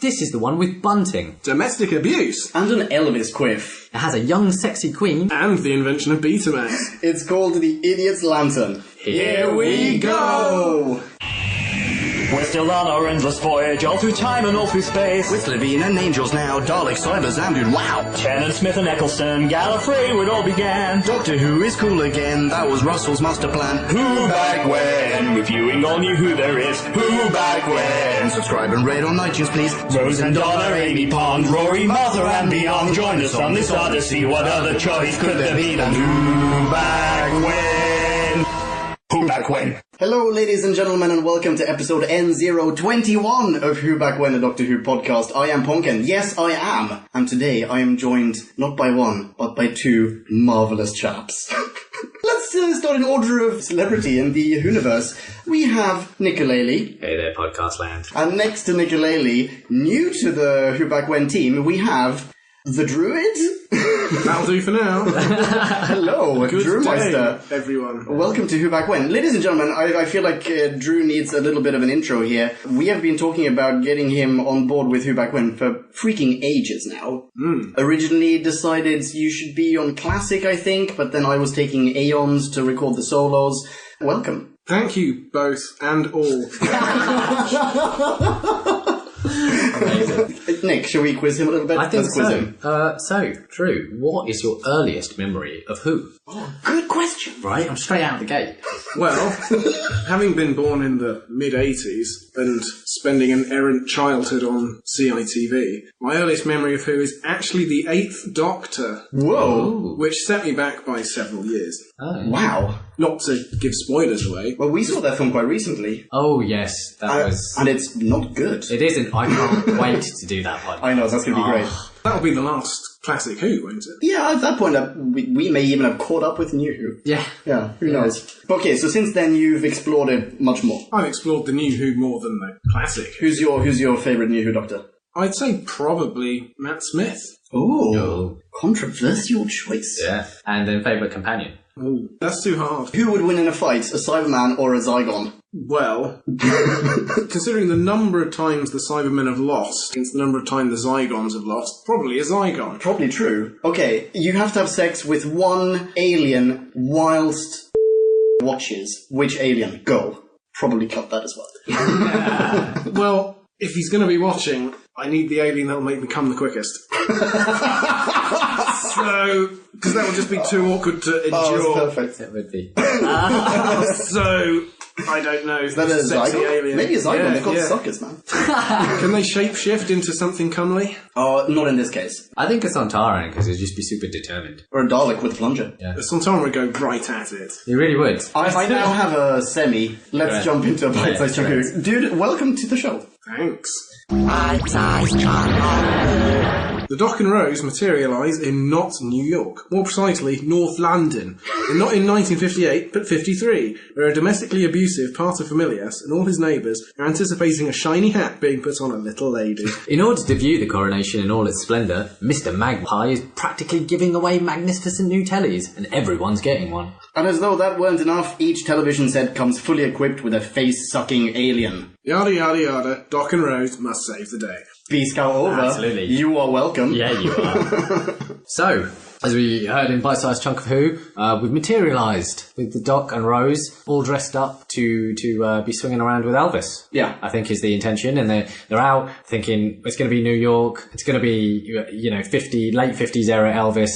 This is the one with bunting, domestic abuse, and an Elvis quiff. It has a young, sexy queen, and the invention of Betamax. It's called The Idiot's Lantern. Here we go! We're still on our endless voyage, all through time and all through space. With Levine and Angels now, Daleks, Cybers, and dude, wow! Tennant, Smith and Eccleston, Gallifrey, where it all began. Doctor Who is cool again, that was Russell's master plan. Who back when? Reviewing all new Who there is. Who back when? Subscribe and rate on iTunes, please. Rose and Donna, Amy Pond, Rory, Martha and beyond. Join us on this odyssey, what other choice could there be than Who back when? Who back when? Hello, ladies and gentlemen, and welcome to episode N021 of Who Back When, a Doctor Who podcast. I am Ponken. Yes, I am. And today I am joined not by one, but by two marvellous chaps. Let's start in order of celebrity in the Whoniverse. We have Nicolele. Hey there, podcast land. And next to Nicolele, new to the Who Back When team, we have the Druid. That'll do for now. Hello, Good Drewmeister. day, everyone. Welcome to Who Back When. Ladies and gentlemen, I feel like Drew needs a little bit of an intro here. We have been talking about getting him on board with Who Back When for freaking ages now. Originally decided you should be on Classic, I think, but then I was taking Aeons to record the solos. Welcome. Thank you both and all. Amazing. Nick, shall we quiz him a little bit? I think Let's quiz so. him. So, Drew, what is your earliest memory of Who? Oh, good question. Right, I'm straight out of the gate. Well, having been born in the mid-80s and spending an errant childhood on CITV, my earliest memory of Who is actually the 8th Doctor. Whoa. Which set me back by several years. Oh. Wow. Not to give spoilers away. Well, we saw that film quite recently. Oh, yes, that was... And it's not good. It isn't. I can't wait to do that one. I know, that's going to be great. That'll be the last classic Who, won't it? Yeah, at that point, we may even have caught up with New Who. Yeah. Yeah, who knows? Okay, so since then you've explored it much more. I've explored the new Who more than the classic. Who's your favourite New Who Doctor? I'd say probably Matt Smith. Oh, controversial choice. Yeah. And then favourite companion? Oh, that's too hard. Who would win in a fight, a Cyberman or a Zygon? Well, considering the number of times the Cybermen have lost against the number of times the Zygons have lost, probably a Zygon. Probably true. Okay, you have to have sex with one alien whilst watches. Which alien? Go. Probably cut that as well. Well, if he's going to be watching, I need the alien that'll make me come the quickest. So, because that would just be too awkward to endure. Oh, that's perfect. It would be. So, I don't know. Is that a sexy Zygon? alien. Maybe a Zygon. Yeah, They've got yeah. suckers, man. Can they shapeshift into something comely? Oh, not in this case. I think it's on Taran because it'd just be super determined. Or a Dalek with a plunger. Yeah. The Sontaran would go right at it. You really would. I now have a semi. Let's Right. jump into a bite-sized chunk of it. Dude, welcome to the show. Thanks. The Doc and Rose materialise in not New York, more precisely North London, and not in 1958 but 53, where a domestically abusive paterfamilias and all his neighbours are anticipating a shiny hat being put on a little lady. In order to view the coronation in all its splendour, Mr. Magpie is practically giving away magnificent new tellies, and everyone's getting one. And as though that weren't enough, each television set comes fully equipped with a face-sucking alien. Yada yada yada, Doc and Rose must save the day. B-Scout over. Absolutely. You are welcome. Yeah, you are. So, as we heard in Bite-Sized Chunk of Who, we've materialised with the Doc and Rose all dressed up to be swinging around with Elvis. Yeah. I think is the intention, and they're out thinking it's going to be New York, it's going to be, you know, late 50s era Elvis.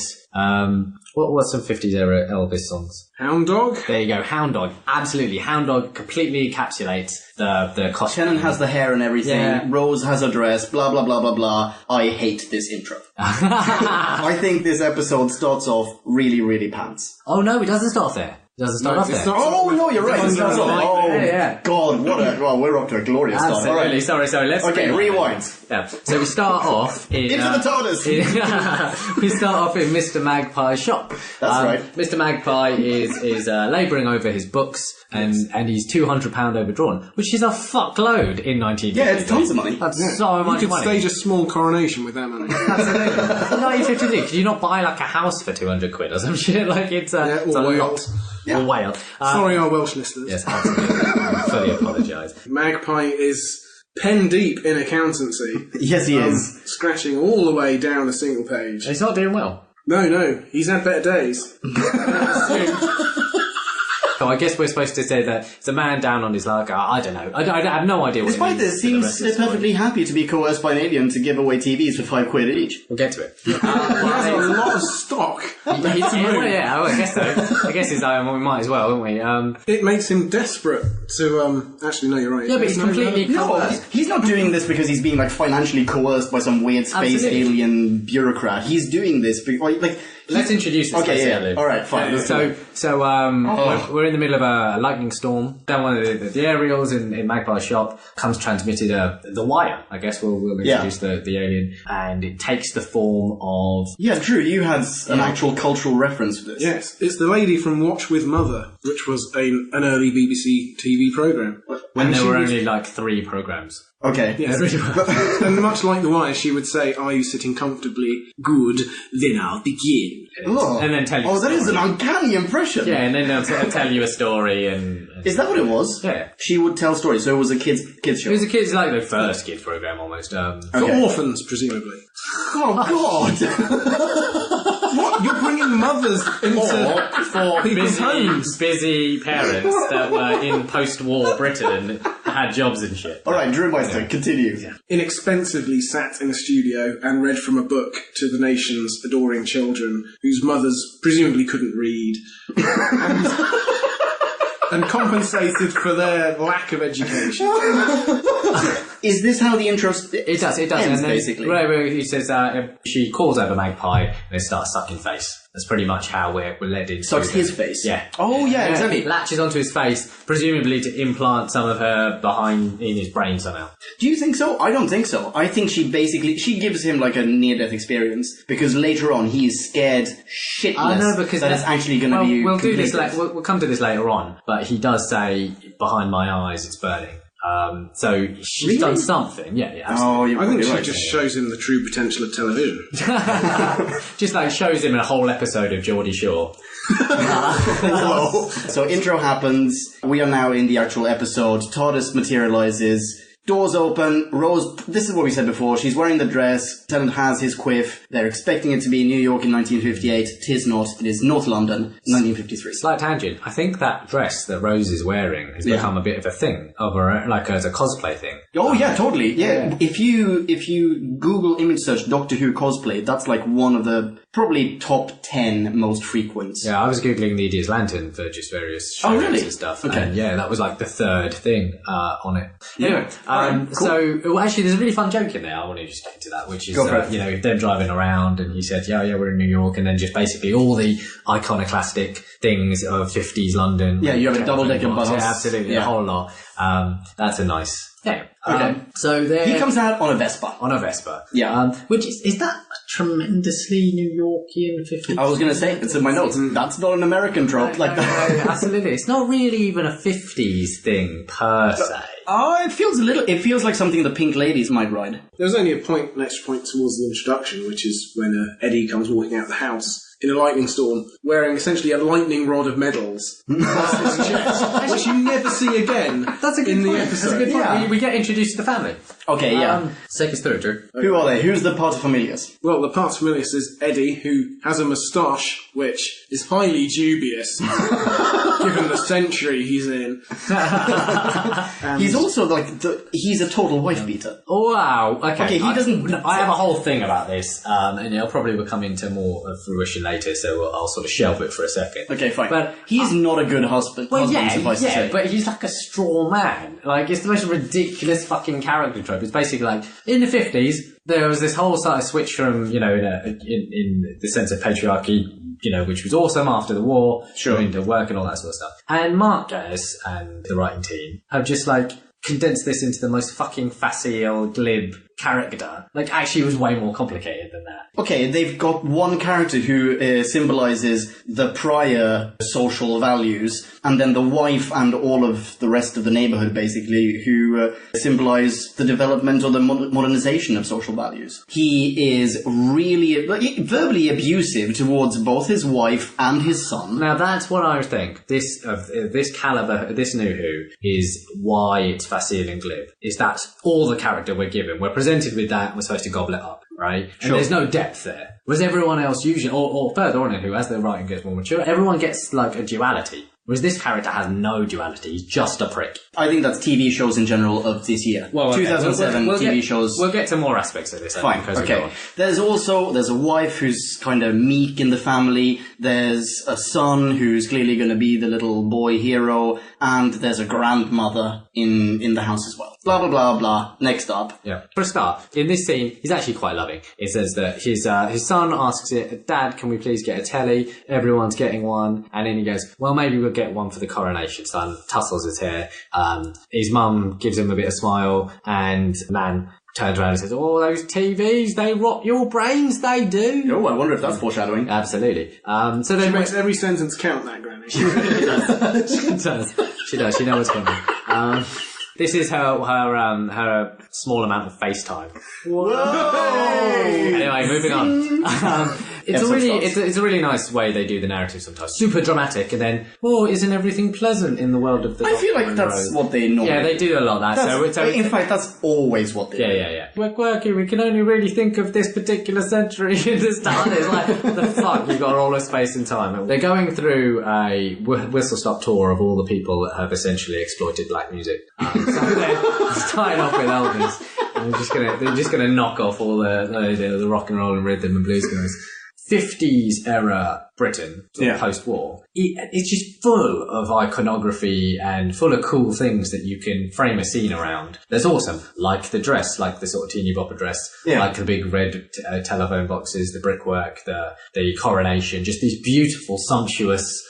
What were some 50s era Elvis songs? Hound Dog? There you go, Hound Dog. Absolutely, Hound Dog completely encapsulates the costume. Tennant has the hair and everything. Yeah. Rose has a dress. Blah, blah, blah, blah, blah. I hate this intro. I think this episode starts off really, really pants. Oh no, it doesn't start there. It doesn't start off there. Oh, no, you're right. It starts off. Oh, Yeah. God, what a... Well, we're up to a glorious start. All Absolutely. right. Sorry. Let's Okay, rewind. Yeah. So we start off in Into the TARDIS. we start off in Mr. Magpie's shop. That's right. Mr. Magpie is labouring over his books, and he's £200 overdrawn, which is a fuckload in 1950. Yeah, it's tons of money. That's so You much could money. stage a small coronation with that money. Absolutely. In 1953, could you not buy like a house for 200 quid or some shit? Like it's a or lot. Wales. Yeah. Or Wales. Sorry, our Welsh listeners. Yes, absolutely. I fully apologise. Magpie is pen deep in accountancy. Yes, he is. Scratching all the way down a single page. He's not doing well. No, he's had better days. So I guess we're supposed to say that it's a man down on his luck. I don't know. I have no idea what Despite it this, means. seems perfectly happy to be coerced by an alien to give away TVs for £5 each. We'll get to it. He has a lot of stock. I guess so. I guess it's like, well, we might as well, won't we? It makes him desperate to, actually, no, you're right. Yeah, but he's completely No, coerced. he's not doing this because he's being like financially coerced by some weird space Absolutely. alien bureaucrat. He's doing this because, like, Let's introduce this. okay, basically. yeah. All right, fine. let's do it. We're in the middle of a lightning storm. Down one of the aerials in Magpie's shop comes transmitted the wire. I guess we'll introduce the alien, and it takes the form of. Yeah, Drew, you had an actual cultural reference for this. Yes, it's the lady from Watch with Mother, which was an early BBC TV programme. When And there she were would- only like 3 programs. Okay. Yeah, and much like The Wire, she would say, "Are you sitting comfortably? Good, then I'll begin." Oh. And then tell you. Oh, a that is an story. uncanny impression. Yeah, and then they'll tell you a story and Is that what it was? Yeah. She would tell stories, so it was a kids show. It was like the first kids program almost. For Okay. orphans, presumably. Oh, God! What? You're bringing mothers into For people's homes? busy parents that were in post-war Britain and had jobs and shit. Alright, Drew Meister, continue. Inexpensively sat in a studio and read from a book to the nation's adoring children, whose mothers presumably couldn't read, and compensated for their lack of education. Is this how the intro It does. ends, And then, basically? Right, he says she calls over Magpie and they start sucking face. That's pretty much how we're led into. Sucks his face? Yeah. Oh, yeah, exactly. Latches onto his face, presumably to implant some of her in his brain somehow. Do you think so? I don't think so. I think she gives him like a near-death experience, because later on he is scared shitless I know, because that it's actually going to be We'll do this. completed. We'll come to this later on, but he does say, "Behind my eyes, it's burning." So she's Really? done something. Yeah, absolutely. Oh, you're I think probably she right. just shows him the true potential of television. Just like shows him a whole episode of Geordie Shore. So intro happens. We are now in the actual episode. TARDIS materializes. Doors open. Rose, this is what we said before. She's wearing the dress. Tennant has his quiff. They're expecting it to be New York in 1958. Tis not. It is North London, 1953. Slight tangent. I think that dress that Rose is wearing has become a bit of a thing, as a cosplay thing. Oh yeah, totally. Yeah. If you Google image search Doctor Who cosplay, that's like one of the probably top 10 most frequent. Yeah, I was googling the Idiot's Lantern for just various shows really? and stuff. Okay. And yeah, that was like the 3rd thing on it. Yeah. Anyway, Alright, cool. so well, actually, there's a really fun joke in there. I want to just get into that, which is Go for it. them driving around, and he said, "Yeah, we're in New York," and then just basically all the iconoclastic things of 50s London. Yeah, you have a double-decker bus. Yeah, absolutely, Yeah. a whole lot. That's a nice. Yeah. Okay. So there. He comes out on a Vespa. on a Vespa. Yeah. Which is that a tremendously New Yorkian 50s? I was going to say, it's in my notes. That's not an American trope. Like that. Absolutely. It's not really even a 50s thing per se. Oh, it feels like something the Pink Ladies might ride. There's only an extra point towards the introduction, which is when Eddie comes walking out of the house in a lightning storm, wearing essentially a lightning rod of medals across his chest, which you never see again. That's a good in the point. episode. That's a good point. Yeah. We get introduced to the family. Okay, yeah. Take us through, Drew. Who are they? Who's the paterfamilias? Well, the paterfamilias is Eddie, who has a moustache, which is highly dubious, given the century he's in. He's also like, he's a total wife beater. Oh, wow. Okay, he doesn't- I have a whole thing about this, and it'll probably will come into more of fruition later, so I'll sort of shelve it for a second. Okay, fine. But he's not a good husband. Well, husband, yeah, suffice to say. but he's like a straw man. Like, it's the most ridiculous fucking character trope. It's basically like, in the 50s, there was this whole sort of switch from, in the sense of patriarchy, which was awesome after the war, Sure. into work and all that sort of stuff. And Marquez and the writing team have just, like, condensed this into the most fucking facile, glib character, like, actually was way more complicated than that. Okay, they've got one character who symbolizes the prior social values, and then the wife and all of the rest of the neighborhood, basically, who symbolize the development or the modernization of social values. He is really verbally abusive towards both his wife and his son. Now, that's what I think. This caliber, this New Who, is why it's facile and glib. Is that all the character we're given? We're presented with that, and we're supposed to gobble it up, right? And there's no depth there. Whereas everyone else usually, or further on in Who, as the writing gets more mature, everyone gets like a duality. Whereas this character has no duality. He's just a prick. I think that's TV shows in general of this year. Well, okay. 2007 TV shows. We'll get to more aspects of this. Fine, okay. There's a wife who's kind of meek in the family. There's a son who's clearly going to be the little boy hero. And there's a grandmother in the house as well. Blah, blah, blah, blah. Next up. Yeah. For a start, in this scene, he's actually quite loving. It says that his son asks it, Dad, can we please get a telly? Everyone's getting one. And then he goes, well, maybe we'll get one for the coronation. Son tussles his hair. His mum gives him a bit of smile, and the man turns around and says, oh, those TVs, they rot your brains, they do. Oh, I wonder if that's foreshadowing. Absolutely. So she makes every sentence count, that granny. She really does. She does. She does. She knows what's coming. This is her small amount of FaceTime. Whoa! Anyway, moving on. It's a really nice way they do the narrative sometimes. Super dramatic, and then, isn't everything pleasant in the world of the... I feel like that's what they normally... Yeah, they do a lot of that. In fact, that's always what they do. Yeah. We're quirky, we can only really think of this particular century in this time. It's like, the fuck, you've got all the space and time. They're going through a whistle-stop tour of all the people that have essentially exploited black music. So they're starting off with Elvis. And they're just gonna knock off all the rock and roll and rhythm and blues guys. 50s era Britain, post-war, it's just full of iconography and full of cool things that you can frame a scene around. There's awesome, like the dress, like the sort of teeny bopper dress, like the big red telephone boxes, the brickwork, the coronation, just these beautiful, sumptuous,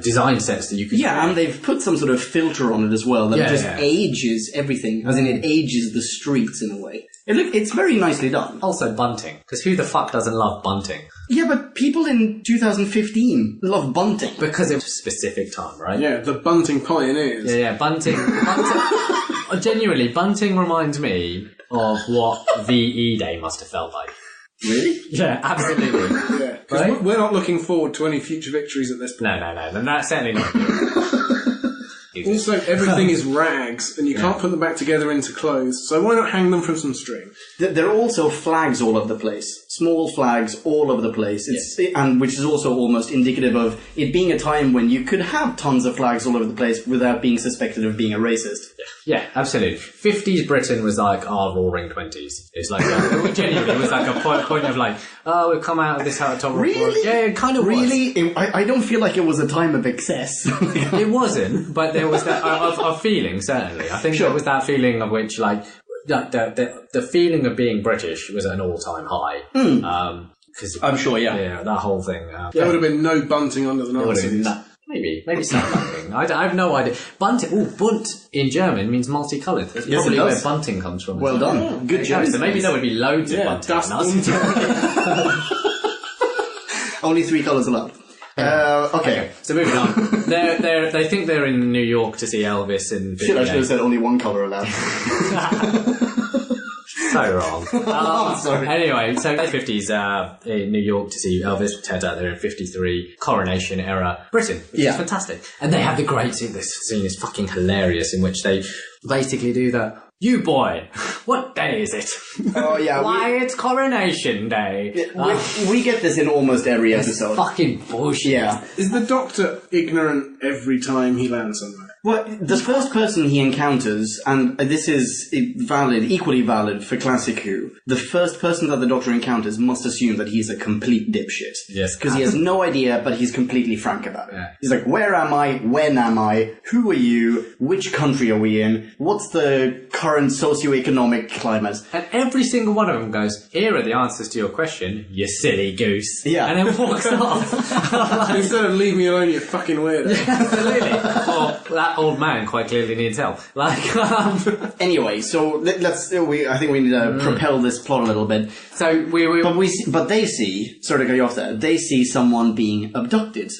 design sets that you could... Yeah, and they've put some sort of filter on it as well that ages everything, as in it ages the streets in a way. It's very nicely done. Also bunting, because who the fuck doesn't love bunting? Yeah, but people in 2015 love bunting. Because it's a specific time, right? Yeah, the bunting pioneers. Yeah, bunting. Genuinely, bunting reminds me of what VE Day must have felt like. Really? Yeah, absolutely. Yeah, because we're not looking forward to any future victories at this point. No, that's certainly not. Also, everything is rags, and you can't put them back together into clothes, so why not hang them from some string? There are also flags all over the place. Small flags all over the place. And which is also almost indicative of it being a time when you could have tons of flags all over the place without being suspected of being a racist. Yeah, absolutely. 50s Britain was like our roaring 20s. It's like, genuinely, it was like a point of like, we've come out of this top Really? Yeah, it kind of was. Really? I don't feel like it was a time of excess. It wasn't, but there was that of feeling, certainly. I think there was that feeling of which, like, the feeling of being British was at an all-time high. Cause, I'm sure, yeah, that whole thing. There would have been no bunting under the Nazis. Maybe some bunting. I have no idea. Bunting, bunt in German means multicoloured. That's probably where bunting comes from. Well done. Yeah. Good job. So maybe there would be loads of bunting. Only 3 colours allowed. Okay. So moving on. They think they're in New York to see Elvis and... Shit, I should have said only 1 colour allowed. So wrong. Sorry. Anyway, so they're 50s in New York to see Elvis. Turns out they're in 53 coronation era Britain, which is fantastic. And they have the great scene. This scene is fucking hilarious, in which they basically do the... You boy, what day is it? Oh yeah. Why, it's coronation day. We get this in almost every episode. Fucking bullshit. Yeah. Is the Doctor ignorant every time he lands somewhere? Well, the first person he encounters, and this is equally valid for Classic Who, the first person that the Doctor encounters must assume that he's a complete dipshit. Yes. Because he has no idea, but he's completely frank about it. Yeah. He's like, where am I? When am I? Who are you? Which country are we in? What's the current socio-economic climate? And every single one of them goes, here are the answers to your question, you silly goose. Yeah. And then walks off. Instead of leave me alone, you fucking weirdo. Absolutely. Or that that old man quite clearly needs help. Like, Anyway, so I think we need to propel this plot a little bit. so But they see, sorry to cut you off there, they see someone being abducted,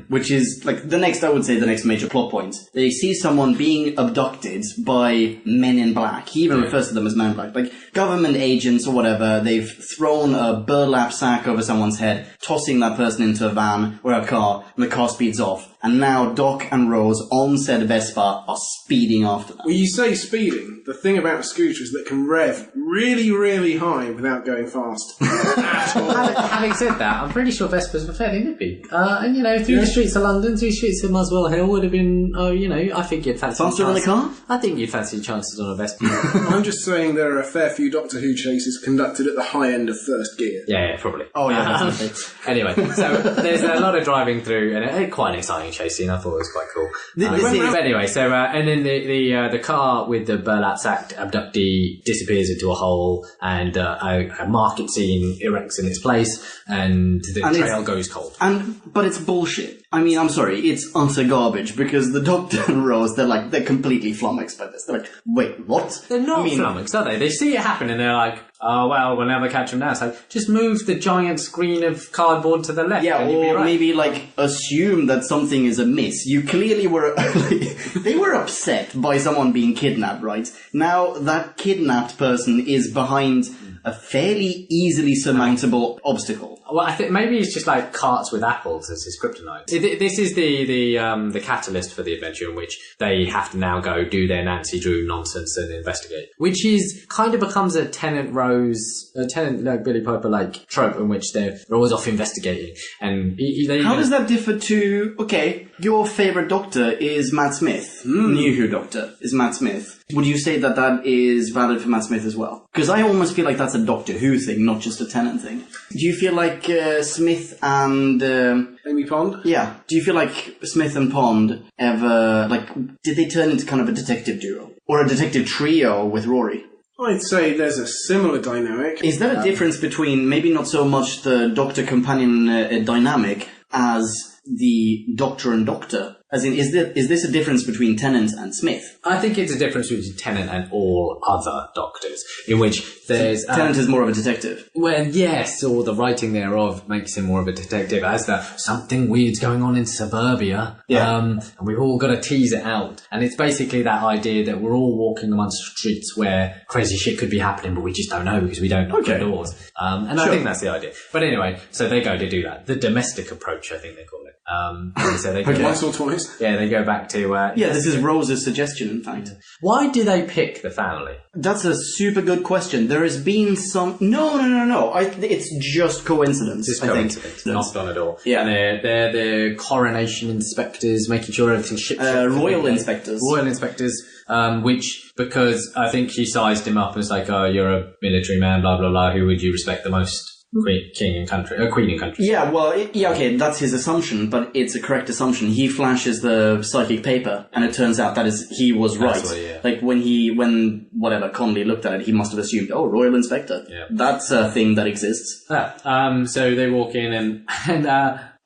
which is like the next major plot point. They see someone being abducted by men in black. He even refers to them as men in black. Like government agents or whatever, they've thrown a burlap sack over someone's head, tossing that person into a van or a car, and the car speeds off. And now Doc and Rose on said Vespa are speeding after them. Well, you say speeding. The thing about a scooter is that it can rev really, really high without going fast. At all. having said that, I'm pretty sure Vespers were fairly nippy. And, through the streets of London, through the streets of Muswell Hill would have been, I think you'd fancy Faster than a car? I think you'd fancy chances on a Vespa. I'm just saying there are a fair few Doctor Who chases conducted at the high end of first gear. Yeah, probably. Oh, yeah, definitely. Anyway, so there's a lot of driving through, and quite an exciting chase scene. I thought it was quite cool. But anyway, so and then the car with the burlap sack abductee disappears into a hole, and a market scene erects in its place, and the trail goes cold. But it's bullshit. I mean, I'm sorry, it's utter garbage, because the Doctor and Rose, they're completely flummoxed by this. They're like, wait, what? They're not flummoxed, are they? They see it happen and they're like, oh, well, we'll never catch them now. So just move the giant screen of cardboard to the left. Yeah, and you'll be or right. maybe, assume that something is amiss. You clearly were, they were upset by someone being kidnapped, right? Now, that kidnapped person is behind a fairly easily surmountable obstacle. Well, I think maybe it's just like carts with apples as his kryptonite. This is the catalyst for the adventure in which they have to now go do their Nancy Drew nonsense and investigate, which is kind of becomes a Billy Piper trope in which they're always off investigating. And how does that differ to? Okay, your favorite Doctor is Matt Smith. New Who Doctor is Matt Smith. Would you say that is valid for Matt Smith as well? Because I almost feel like that's a Doctor Who thing, not just a Tennant thing. Do you feel like Smith and Amy Pond? Yeah. Do you feel like Smith and Pond ever did they turn into kind of a detective duo or a detective trio with Rory? I'd say there's a similar dynamic. Is there a difference between maybe not so much the Doctor companion dynamic as the Doctor and Doctor? As in, is this a difference between Tennant and Smith? I think it's a difference between Tennant and all other Doctors, in which there's... Tennant is more of a detective. Well, yes, or the writing thereof makes him more of a detective, as something weird's going on in suburbia, and we've all got to tease it out. And it's basically that idea that we're all walking amongst streets where crazy shit could be happening, but we just don't know because we don't knock on doors. And I think that's the idea. But anyway, so they go to do that. The domestic approach, I think they call it. So they go Once or twice. Yeah, they go back to... this is Rose's suggestion, in fact. Why do they pick the family? That's a super good question. There has been some... No. It's just coincidence, Just I coincidence, think. not at all. Yeah. And they're the coronation inspectors, making sure everything's shipped. Royal inspectors. Royal inspectors, because I think she sized him up and was like, oh, you're a military man, blah, blah, blah, who would you respect the most? Queen in country. Yeah, well, okay, that's his assumption, but it's a correct assumption. He flashes the psychic paper, and it turns out he was right. When Connolly looked at it, he must have assumed, oh, Royal Inspector. Yeah. That's a thing that exists. Yeah. So they walk in and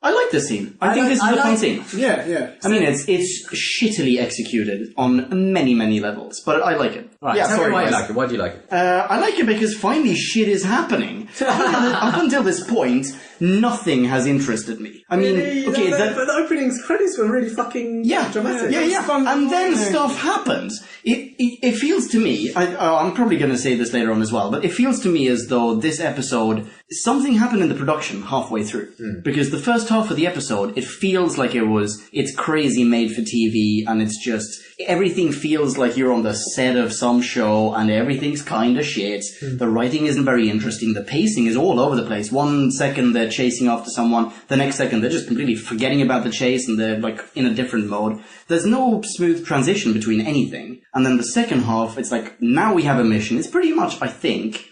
I like this scene. I think this is a fun scene. Yeah. I mean, it's shittily executed on many, many levels, but I like it. Right, tell me why you like it. Why do you like it? I like it because finally shit is happening. Up until this point, nothing has interested me. I mean, okay, but the opening credits were really fucking dramatic. Yeah. And then stuff happens. It feels to me, I'm probably going to say this later on as well, but it feels to me as though this episode, something happened in the production halfway through. Because the first half of the episode, it feels like it's crazy made for TV, and it's just, everything feels like you're on the set of some show, and everything's kind of shit. The writing isn't very interesting. The pacing is all over the place. 1 second they're chasing after someone, the next second they're just completely forgetting about the chase, and they're in a different mode. There's no smooth transition between anything. And then the second half, it's like, now we have a mission. It's pretty much, I think,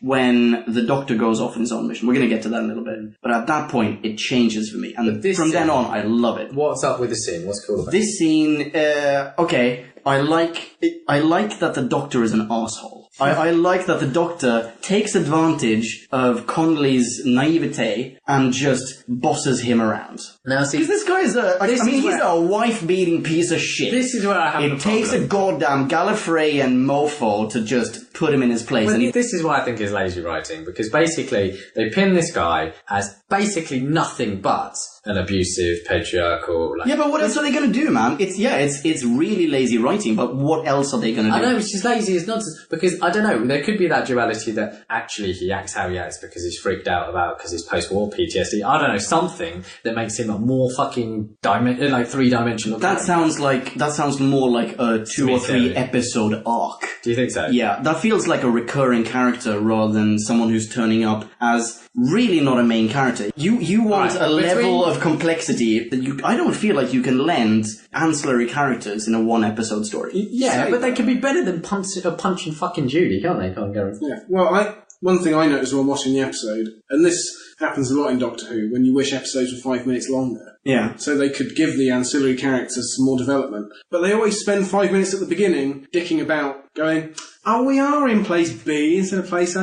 when the Doctor goes off on his own mission. We're going to get to that in a little bit. But at that point, it changes for me. And from then on, I love it. What's up with this scene? What's cool about it? This scene, okay, I like that the Doctor is an arsehole. I like that the Doctor takes advantage of Connolly's naivete and just bosses him around. Now, see, Because this guy is he's a wife-beating piece of shit. this is where I have It takes a goddamn Gallifreyan mofo to just put him in his place. Well, this is why I think is lazy writing, because basically they pin this guy as basically nothing but an abusive, patriarchal... yeah, but what else are they going to do, man? It's really lazy writing, but what else are they going to do? I know, it's just lazy as nonsense, because, I don't know, there could be that duality that actually he acts how he acts because he's freaked out because his post-war PTSD. I don't know, something that makes him a more fucking three-dimensional That sounds more like a 2 or 3 episode arc. Do you think so? Yeah, that feels like a recurring character rather than someone who's turning up as really not a main character. You want Right, a level of complexity that I don't feel like you can lend ancillary characters in a 1-episode story. Yeah, but they could be better than punching fucking Judy, can't they, Gary? Yeah. Well, one thing I noticed while watching the episode, and this happens a lot in Doctor Who, when you wish episodes were 5 minutes longer. Yeah. So they could give the ancillary characters some more development. But they always spend 5 minutes at the beginning dicking about, going, oh, we are in place B instead of place A.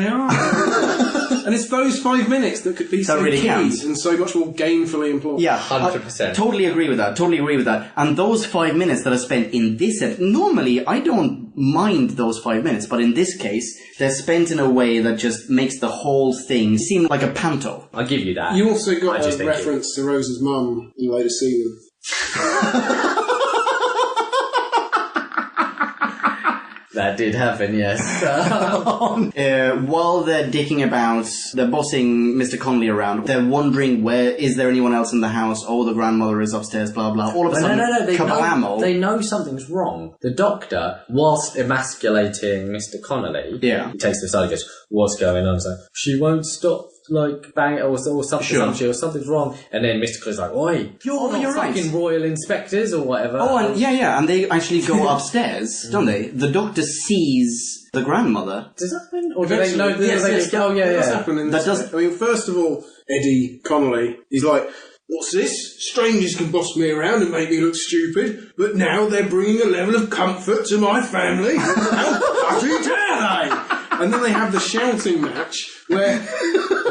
And it's those 5 minutes that could be so really key counts. and so much more gainfully employed. Yeah, 100%. I totally agree with that. And those 5 minutes that are spent in this episode, normally I don't mind those 5 minutes, but in this case, they're spent in a way that just makes the whole thing seem like a panto. I'll give you that. You also got just a think reference to Rose's mum in later season. That did happen, yes. While they're dicking about, they're bossing Mr. Connolly around, they're wondering is there anyone else in the house? Oh, the grandmother is upstairs, blah, blah. All of a sudden, They know something's wrong. The Doctor, whilst emasculating Mr. Connolly, he takes the side and goes, what's going on? He's like, she won't stop, bang, or something's wrong. And then Mr. Connolly's like, oi, you're not fucking royal inspectors or whatever. Oh, and and they actually go upstairs, don't they? The Doctor sees the grandmother. Does that happen? Or do they know? Does happen in this bit. I mean, first of all, Eddie Connolly, he's like, what's this? Strangers can boss me around and make me look stupid, but now they're bringing a level of comfort to my family. How bloody dare they? And then they have the shouting match where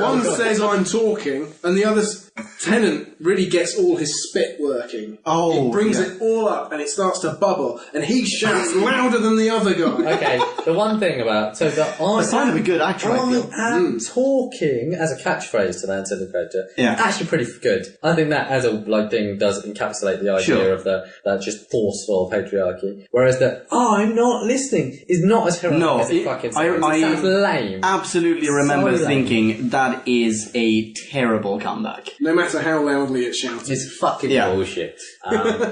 one says I'm talking and the other's tenant really gets all his spit working. Oh, it brings it all up and it starts to bubble and he shouts louder than the other guy. Okay, the one thing about... It's kind of a good actor, I feel. am talking as a catchphrase to the ancillary character. Yeah. Actually pretty good. I think that as a thing does encapsulate the idea of that just forceful patriarchy. Whereas I'm not listening is not as heroic as it fucking sounds. It sounds lame. Absolutely remember thinking that is a terrible comeback. No matter how loudly it's shouted. It's fucking bullshit.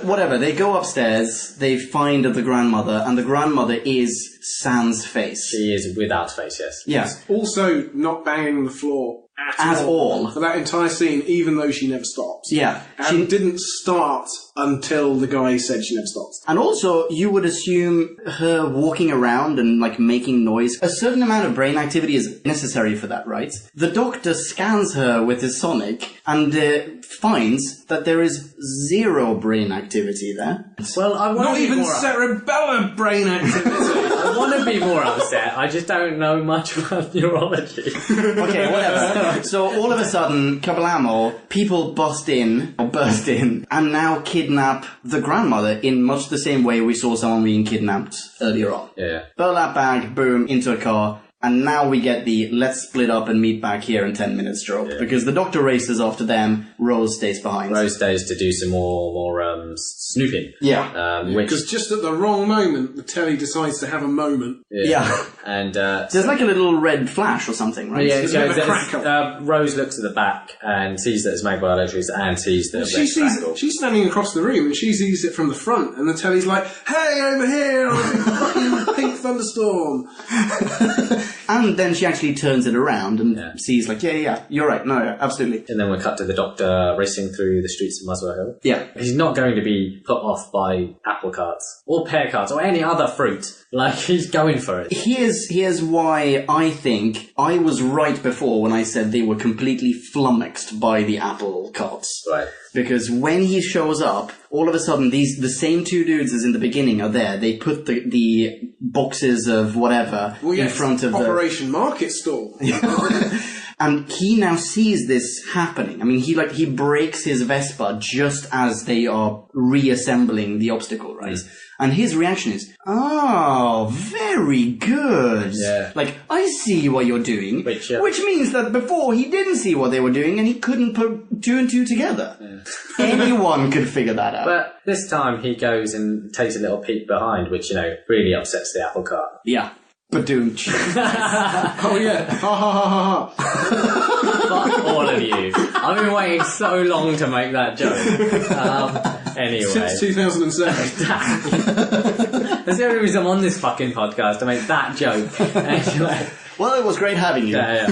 Whatever, they go upstairs, they find the grandmother, and the grandmother is sans face. She is without face, yes. Yeah. Also not banging the floor at all. For that entire scene, even though she never stops. Yeah. She didn't start until the guy said she never stops. And also, you would assume her walking around and, making noise, a certain amount of brain activity is necessary for that, right? The Doctor scans her with his sonic and finds that there is 0 brain activity there. Well, I want Not even cerebellar brain activity. I want to be more upset. I just don't know much about neurology. Okay, whatever. So all of a sudden, kablamo, people burst in, and now kidnap the grandmother in much the same way we saw someone being kidnapped earlier on. Yeah. Burlap bag, boom, into a car. And now we get the let's split up and meet back here in 10 minutes trope. Yeah. Because the Doctor races after them, Rose stays behind. Rose stays to do some more snooping. Yeah. Because just at the wrong moment, the telly decides to have a moment. Yeah. And there's a little red flash or something, right? Yeah, Rose looks at the back and sees that it's made by electricity and sees the she's standing across the room and she sees it from the front and the telly's like, hey, over here on a fucking pink thunderstorm. And then she actually turns it around and sees you're right, no, absolutely. And then we cut to the Doctor racing through the streets of Muswell Hill. Yeah. He's not going to be put off by apple carts or pear carts or any other fruit. He's going for it. Here's why I think I was right before when I said they were completely flummoxed by the apple carts. Right. Because when he shows up, all of a sudden the same two dudes as in the beginning are there. They put the boxes of whatever in front of Operation Market Stall. And he now sees this happening. I mean, he breaks his Vespa just as they are reassembling the obstacle, right? And his reaction is, "Oh, very good. Yeah. Like, I see what you're doing." Which means that before he didn't see what they were doing and he couldn't put two and two together. Yeah. Anyone could figure that out. But this time he goes and takes a little peek behind, which, really upsets the apple cart. Yeah. Badoom. Oh yeah. Ha ha ha ha ha. Fuck all of you. I've been waiting so long to make that joke. Anyway. Since 2007. That's the only reason I'm on this fucking podcast, to make that joke. Anyway. Well, it was great having you. Yeah.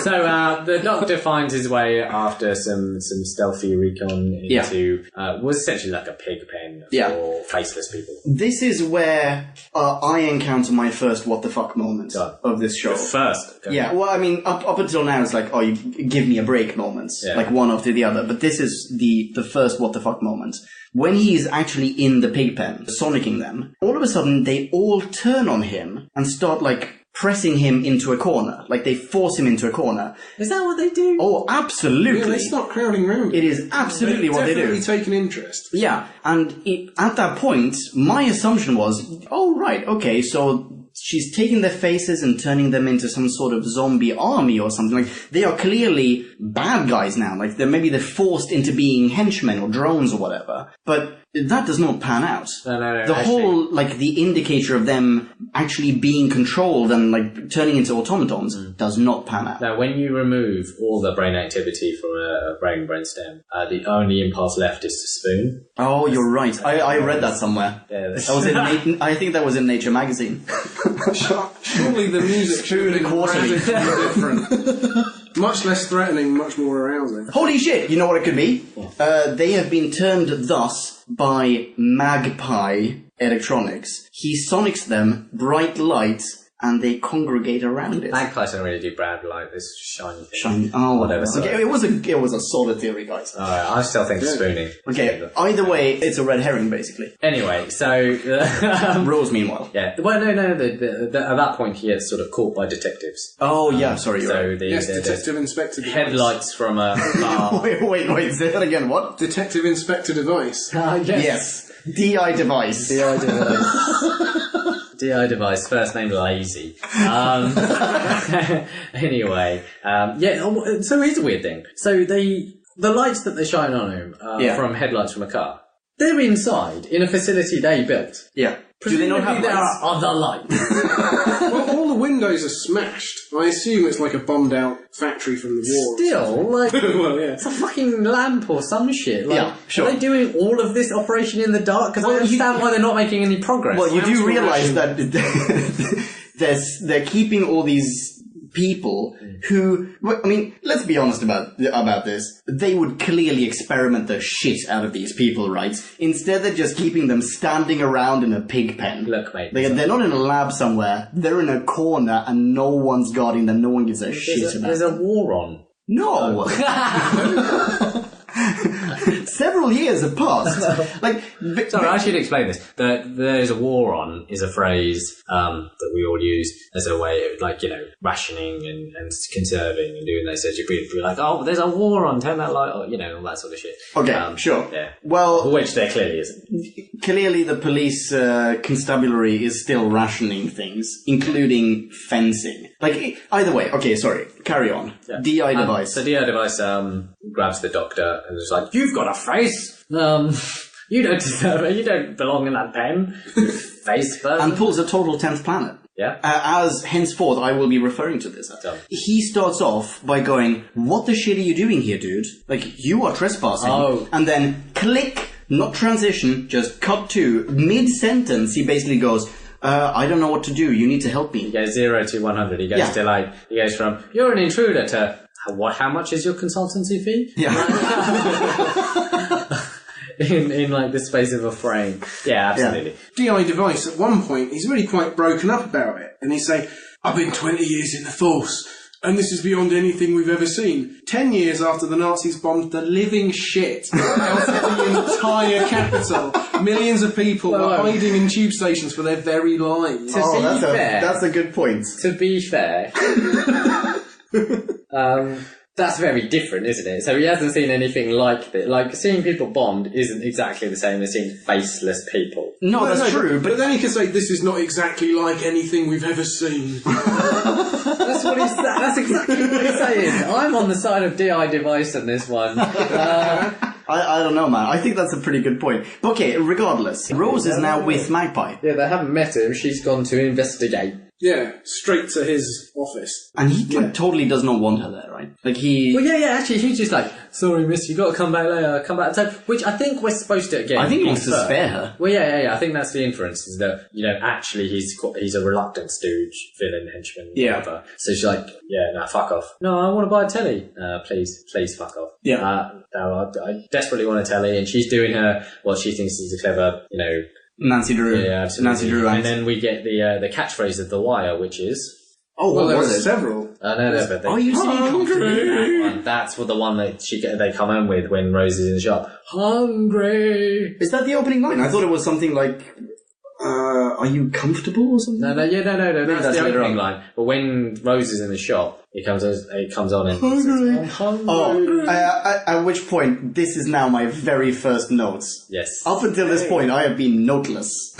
So the Doctor finds his way after some stealthy recon into was essentially like a pig pen for faceless people. This is where I encounter my first what the fuck moment of this show. First. Yeah, well, I mean, up until now it's like, oh, you give me a break moments, like one after the other. But this is the first what the fuck moment. When he's actually in the pig pen, sonicking them, all of a sudden they all turn on him and start like pressing him into a corner. Like they force him into a corner. Is that what they do? Oh, absolutely. Yeah, they start crowding around. It is absolutely what they do. Definitely take an interest. Yeah, and at that point, my assumption was, oh, right, okay, so she's taking their faces and turning them into some sort of zombie army or something. Like, they are clearly bad guys now. Like, maybe they're forced into being henchmen or drones or whatever. But that does not pan out. No, the whole, like, the indicator of them actually being controlled and, like, turning into automatons does not pan out. Now, when you remove all the brain activity from a brainstem, the only impulse left is to spoon. Oh, you're right. I read that somewhere. Yeah, that was I think that was in Nature magazine. Surely the music should have been radically different. Much less threatening, much more arousing. Holy shit! You know what it could be? They have been termed thus by Magpie Electronics. He sonics them, bright lights, and they congregate around it. Magpies don't really do bright light, this shiny thing. Shiny. Oh, whatever. Okay, it was a solid theory, guys. Alright, I still think spooning. Okay, either way, it's a red herring, basically. Anyway, so... Rose, meanwhile. Yeah. Well, no, at that point he gets sort of caught by detectives. Oh, yeah, sorry, you're right. Yes, Detective Inspector Device. Headlights from a bar. Wait, say that again, what? Detective Inspector Device. Yes. DI Device. DI Device. DI Device, first name Lazy. Anyway, so here's a weird thing. So the lights that they shine on him from headlights from a car, they're inside in a facility they built. Yeah. Do they not have there lights? are other lights. Well, all the windows are smashed. I assume it's like a bombed out factory from the war. Still, like, well, yeah. it's a fucking lamp or some shit. Like, yeah, sure. Are they doing all of this operation in the dark? Because I understand why they're not making any progress. Well, you do realise that they're keeping all these people who, I mean, let's be honest about this. They would clearly experiment the shit out of these people, right? Instead, they're just keeping them standing around in a pig pen. Look, mate. They're not in a lab somewhere. They're in a corner and no one's guarding them. No one gives a shit about them. There's a war on. No! Several years have passed. Sorry, I should explain this. There's a war on is a phrase that we all use as a way of, like, rationing and conserving and doing those. So you'd be like, oh, there's a war on, turn that light on, all that sort of shit. Okay, sure. Yeah. Well, which there clearly isn't. Clearly the police constabulary is still rationing things, including fencing. Like, either way, okay, sorry, carry on. Yeah. DI Device. So DI Device grabs the Doctor and is like, you've got a face! You don't deserve it, you don't belong in that pen. Face first. And pulls a total 10th planet. Yeah. As henceforth I will be referring to this. He starts off by going, what the shit are you doing here, dude? Like, you are trespassing. Oh. And then click, not transition, just cut to, mid-sentence, he basically goes, I don't know what to do, you need to help me. He goes 0 to 100. He goes to he goes from, you're an intruder to, how much is your consultancy fee? Yeah. in like the space of a frame. Yeah, absolutely. DI Device, at one point, he's really quite broken up about it. And he's saying, I've been 20 years in the Force. And this is beyond anything we've ever seen. 10 years after the Nazis bombed the living shit out of the entire capital, millions of people were hiding in tube stations for their very lives. That's a good point. To be fair, that's very different, isn't it? So he hasn't seen anything like this. Like, seeing people bombed isn't exactly the same as seeing faceless people. No, that's true. But then he can say, this is not exactly like anything we've ever seen. That's what he's. That's exactly what he's saying. I'm on the side of DI device on this one. I don't know, man. I think that's a pretty good point. But okay, regardless, Rose is now with Magpie. Yeah, they haven't met him. She's gone to investigate. Yeah, straight to his office. And he totally does not want her there, right? Like he... Well, yeah, actually, he's just like, sorry, miss, you got to come back later, come back at 10. Which I think we're supposed to, again... I think he wants to spare her. Well, yeah, I think that's the inference, is that, actually he's a reluctant stooge, villain, henchman, whatever. So she's like, fuck off. No, I want to buy a telly. Please fuck off. Yeah. No, I desperately want a telly, and she's doing what she thinks is a clever, Nancy Drew. Yeah, absolutely. Nancy Drew. And then we get the catchphrase of The Wire, which is... Oh, well, there was were it? several. But Are you hungry? That's the one that they come home with when Rose is in the shop. Hungry. Is that the opening line? I thought it was something like, are you comfortable or something? No, that's the opening line. But when Rose is in the shop, it comes on and says, I'm hungry. Oh, at which point, this is now my very first notes. Yes. Up until this point, I have been noteless.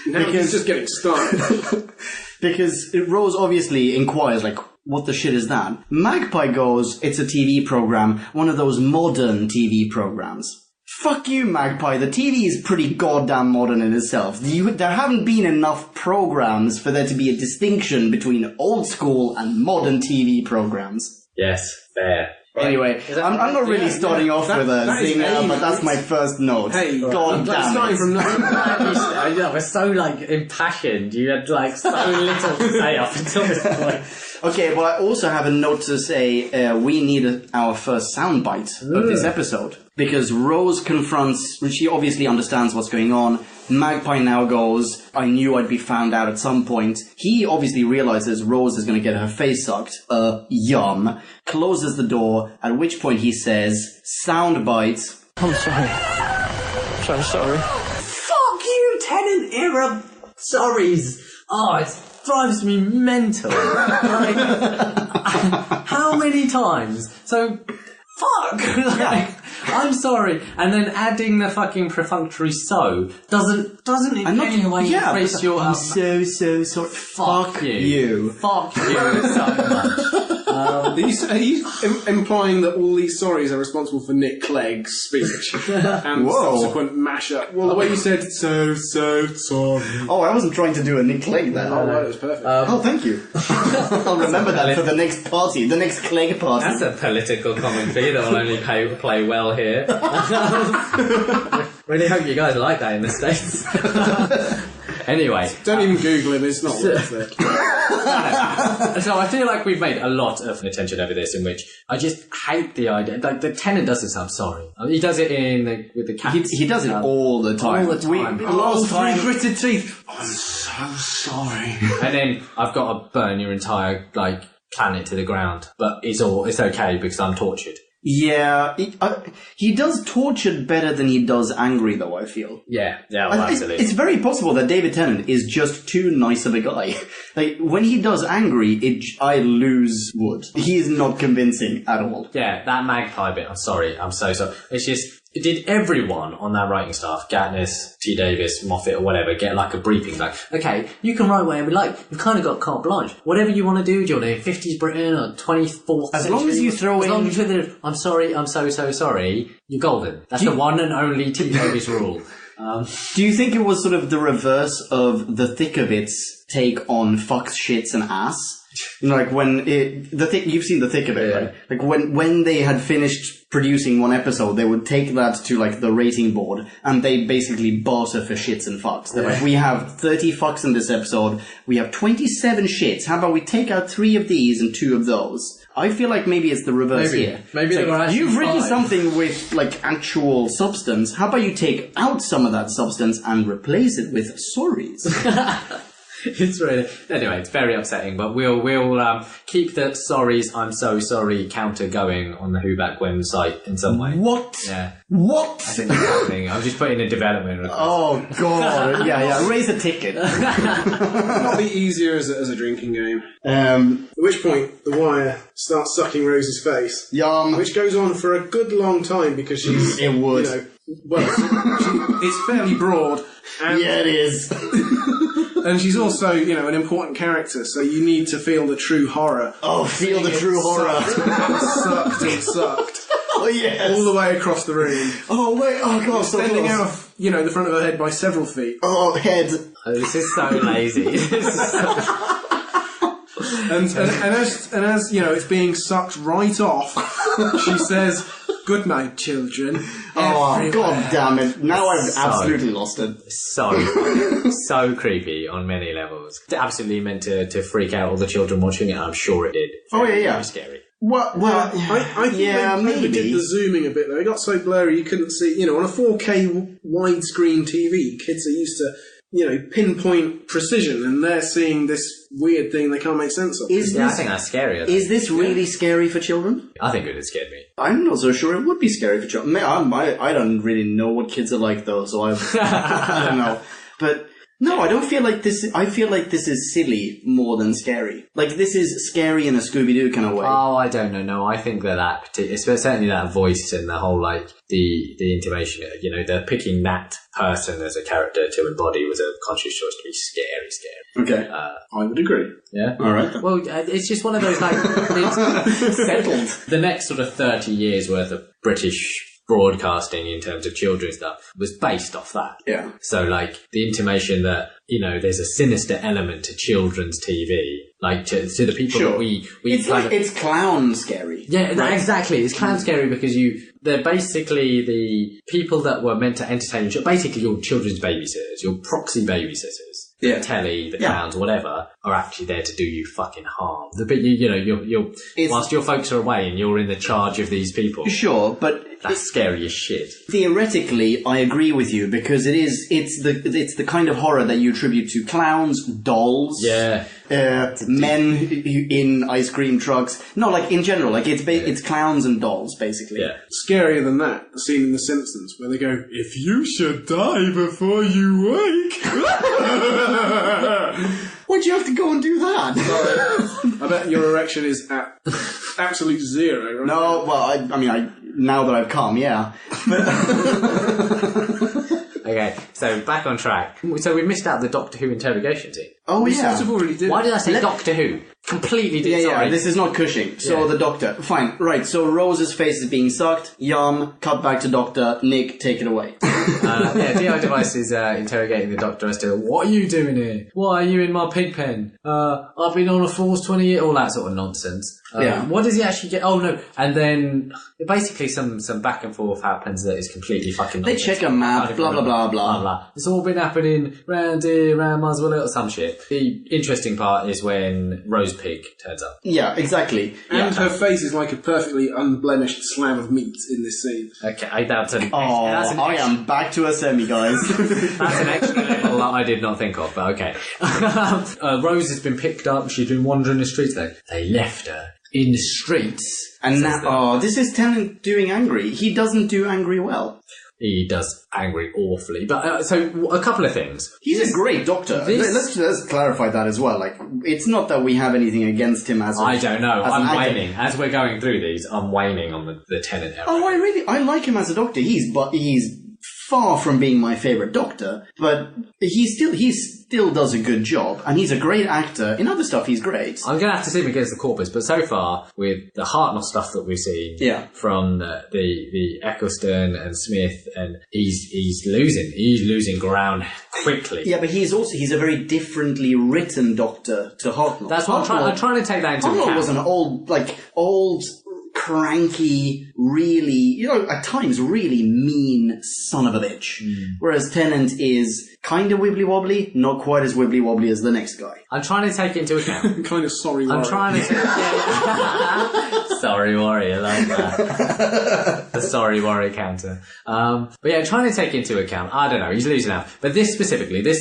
Now he's just getting started. Because Rose obviously inquires, like, what the shit is that? Magpie goes, it's a TV program, one of those modern TV programs. Fuck you, Magpie. The TV is pretty goddamn modern in itself. There haven't been enough programs for there to be a distinction between old school and modern TV programs. Yes, fair. Right. Anyway, I'm not really starting off with a zinger, but that's my first note. Hey, God damn starting it. from I was so, impassioned. You had, so little to say up until this point. Okay, well, I also have a note to say we need our first soundbite of this episode. Because Rose confronts... She obviously understands what's going on. Magpie now goes, I knew I'd be found out at some point. He obviously realizes Rose is going to get her face sucked. Yum. Closes the door, at which point he says, soundbite. I'm sorry. So sorry. Fuck you, Tenant era sorries. Oh, it drives me mental. How many times? So, fuck. I'm sorry. And then adding the fucking perfunctory so doesn't in any way increase your... I'm so sorry. Fuck you. Fuck you so much. Are you implying that all these sorries are responsible for Nick Clegg's speech and subsequent mashup? Well, the way you said so sorry. Oh, I wasn't trying to do a Nick Clegg there. Oh, that was perfect. Thank you. I'll remember that for the next party, the next Clegg party. That's a political commentary that will only play well here. Really hope you guys like that in the States. Anyway. Don't even Google him, it's not worth it. So I feel like we've made a lot of attention over this, in which I just hate the idea. Like, the Tenant does this, I'm sorry. He does it with the cats. He does it all the time. All the time. Last time. Gritted teeth. I'm so sorry. And then I've got to burn your entire, planet to the ground. But it's okay because I'm tortured. Yeah, he does tortured better than he does angry, though, I feel. Yeah, absolutely. It's very possible that David Tennant is just too nice of a guy. When he does angry, I lose wood. He is not convincing at all. Yeah, that Magpie bit, I'm sorry, I'm so sorry. It's just... Did everyone on that writing staff, Gatness, T. Davis, Moffat, or whatever, get a briefing? Okay, you can write whatever you like. You've kind of got carte blanche. Whatever you want to do you want to 50s Britain or 24th As century? long as you throw in... As long as you throw in, I'm sorry, I'm so sorry, you're golden. That's the one and only T. Davis rule. Do you think it was sort of the reverse of the Thick of It's take on fucks, shits, and ass? When you've seen The Thick of It, right? When they had finished producing one episode, they would take that to the rating board, and they basically barter for shits and fucks. They're we have 30 fucks in this episode, we have 27 shits, how about we take out 3 of these and 2 of those? I feel like maybe it's the reverse here. Maybe they were actually you've written 5. something with actual substance, how about you take out some of that substance and replace it with sorries? It's really anyway. It's very upsetting, but we'll keep the sorries, I'm so sorry counter going on the Who Back When site in some way. What? Yeah. What? I think that's happening. I'm just putting a development request. Oh god! Yeah. Raise a ticket. Not be easier as a drinking game. At which point, the wire starts sucking Rose's face. Yum. Which goes on for a good long time because she's... It would. You know, well, it's fairly broad. And, Yeah, it is. and she's also, you know, an important character, so you need to feel the true horror. Oh, feel the true horror. Sucked and sucked. Oh, yes. All the way across the room. Oh, wait. Oh, God. So Extending close. out of, you know, the front of her head by several feet. Oh, head. Oh, this is so lazy. And as you know, it's being sucked right off. She says, "Good night, children." Oh, Everywhere. god damn it. Now I've So- absolutely lost it. So creepy on many levels. It absolutely meant to freak out all the children watching it. I'm sure it did. Oh, yeah. Very scary. Well, I think yeah, they maybe. did the zooming a bit though. It got so blurry you couldn't see. You know, on a 4K widescreen TV, kids are used to, you know, pinpoint precision, and they're seeing this weird thing they can't make sense of. I think that's scarier. Is this really scary for children? I think it would scare me. I'm not so sure it would be scary for children. I don't really know what kids are like though, so I don't know. But no, I don't feel like this. I feel like this is silly more than scary. Like this is scary in a Scooby-Doo kind of way. Oh, I don't know. No, I think that certainly that voice and the whole like the intimation. You know, they're picking that person as a character to embody was a conscious choice to be scary. Okay, I would agree. Yeah. all right. Well, it's just one of those like it's settled. The next sort of 30 years worth of British broadcasting in terms of children's stuff was based off that. Yeah. So like the intimation that, you know, there's a sinister element to children's TV, like to the people Sure. that we It's kind like of, it's clown scary. yeah, exactly. It's clown scary because they're basically the people that were meant to entertain you. Basically, your children's babysitters, your proxy babysitters, Yeah. the telly, the Yeah. clowns, whatever, are actually there to do you fucking harm. The bit you're whilst your folks are away and you're in the charge of these people. Sure, but That's scary as shit. theoretically, I agree with you because it's the kind of horror that you attribute to clowns, dolls, Yeah. men in ice cream trucks. No, like in general, like it's clowns and dolls basically. Yeah. Scarier than that, the scene in The Simpsons where they go, "If you should die before you wake." Why'd you have to go and do that? I bet your erection is at absolute zero. Right? No, well, I mean, now that I've come, yeah. Okay, so back on track. So we missed out the Doctor Who interrogation scene. Oh We yeah. sort of already did. Why did I say Doctor Who? Completely Yeah, sorry. yeah, this is not Cushing. So Yeah. the Doctor. Fine, right, so Rose's face is being sucked. Yum, cut back to Doctor. Nick, take it away. DI Device is interrogating the Doctor as to, what are you doing here? Why are you in my pig pen? I've been on a force 20 years, all that sort of nonsense. Yeah. What does he actually get? Oh no, and then basically some back and forth happens that is completely fucking They nonsense. check a map, Can't blah, even blah, remember. blah, blah. It's all been happening round here, round Muswell, or some shit. The interesting part is when Rose Pig turns up. Yeah, exactly. And her face is like a perfectly unblemished slab of meat in this scene. Okay, that's an Oh, that's an I am back to a semi, guys. That's an extra level that I did not think of, but okay. Rose has been picked up. She's been wandering the streets. They left her in the streets. And now, this is Tennant doing angry. He doesn't do angry well. He does angry awfully. But so a couple of things. He's a great doctor. Let's clarify that as well. Like, it's not that we have anything against him as I don't know. as an I'm actor. waning. As we're going through these, I'm waning on the Tennant era. Oh, I like him as a doctor. He's far from being my favorite doctor, but he still does a good job, and he's a great actor. In other stuff, he's great. I'm going to have to see him against the Corpus, but so far, with the Hartnell stuff that we've seen from the Eccleston and Smith, and he's losing ground quickly. Yeah, but he's a very differently written doctor to Hartnell. That's what I'm trying to take that into account. Hartnell was an old, cranky, really, at times really mean son of a bitch. Whereas Tennant is kind of wibbly-wobbly, not quite as wibbly-wobbly as the next guy. I'm trying to take it into account. Kind of sorry. I'm Warren. trying to take Sorry worry, I like that. The sorry worry counter. But yeah, trying to take into account, I don't know, he's losing out. But this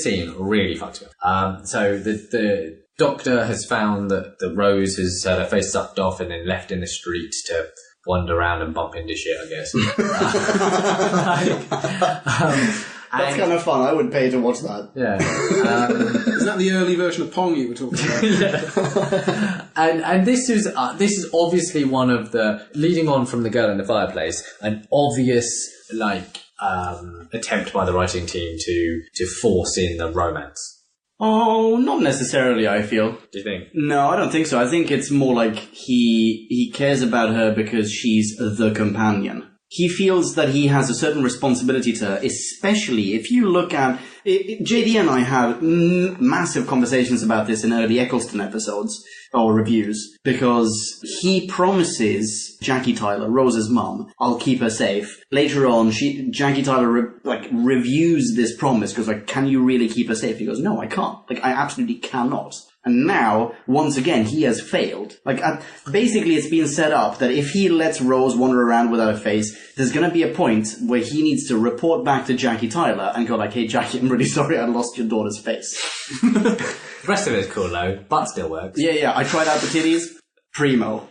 scene really fucked up. So the doctor has found that the Rose has had her face sucked off and then left in the street to wander around and bump into shit, I guess. That's kind of fun. I would pay to watch that. Yeah. Is that the early version of Pong you were talking about? Yeah. And this is obviously one of the, leading on from The Girl in the Fireplace, an obvious attempt by the writing team to force in the romance. Oh, not necessarily, I feel. Do you think? No, I don't think so. I think it's more like he cares about her because she's the companion. He feels that he has a certain responsibility to her, especially if you look at... JD and I had massive conversations about this in early Eccleston episodes, or reviews, because he promises Jackie Tyler, Rose's mum, I'll keep her safe. Later on, Jackie Tyler reviews this promise, goes like, can you really keep her safe? He goes, no, I can't. I absolutely cannot. And now, once again, he has failed. Basically, it's been set up that if he lets Rose wander around without a face, there's going to be a point where he needs to report back to Jackie Tyler and go like, hey, Jackie, I'm really sorry I lost your daughter's face. The rest of it is cool, though. Butt still works. Yeah, I tried out the titties. Primo.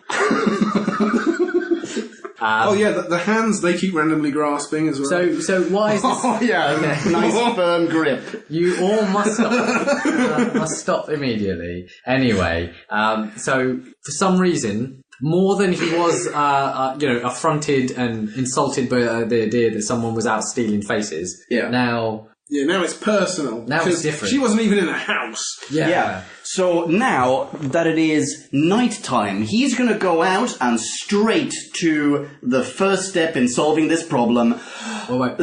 The hands they keep randomly grasping as well. So why is this... Oh, yeah, nice firm grip. You all must stop. Must stop immediately. Anyway, so for some reason, more than he was, affronted and insulted by the idea that someone was out stealing faces. Yeah. Now it's personal. Now it's different. She wasn't even in a house. Yeah. So now that it is night time, he's going to go out and straight to the first step in solving this problem. Following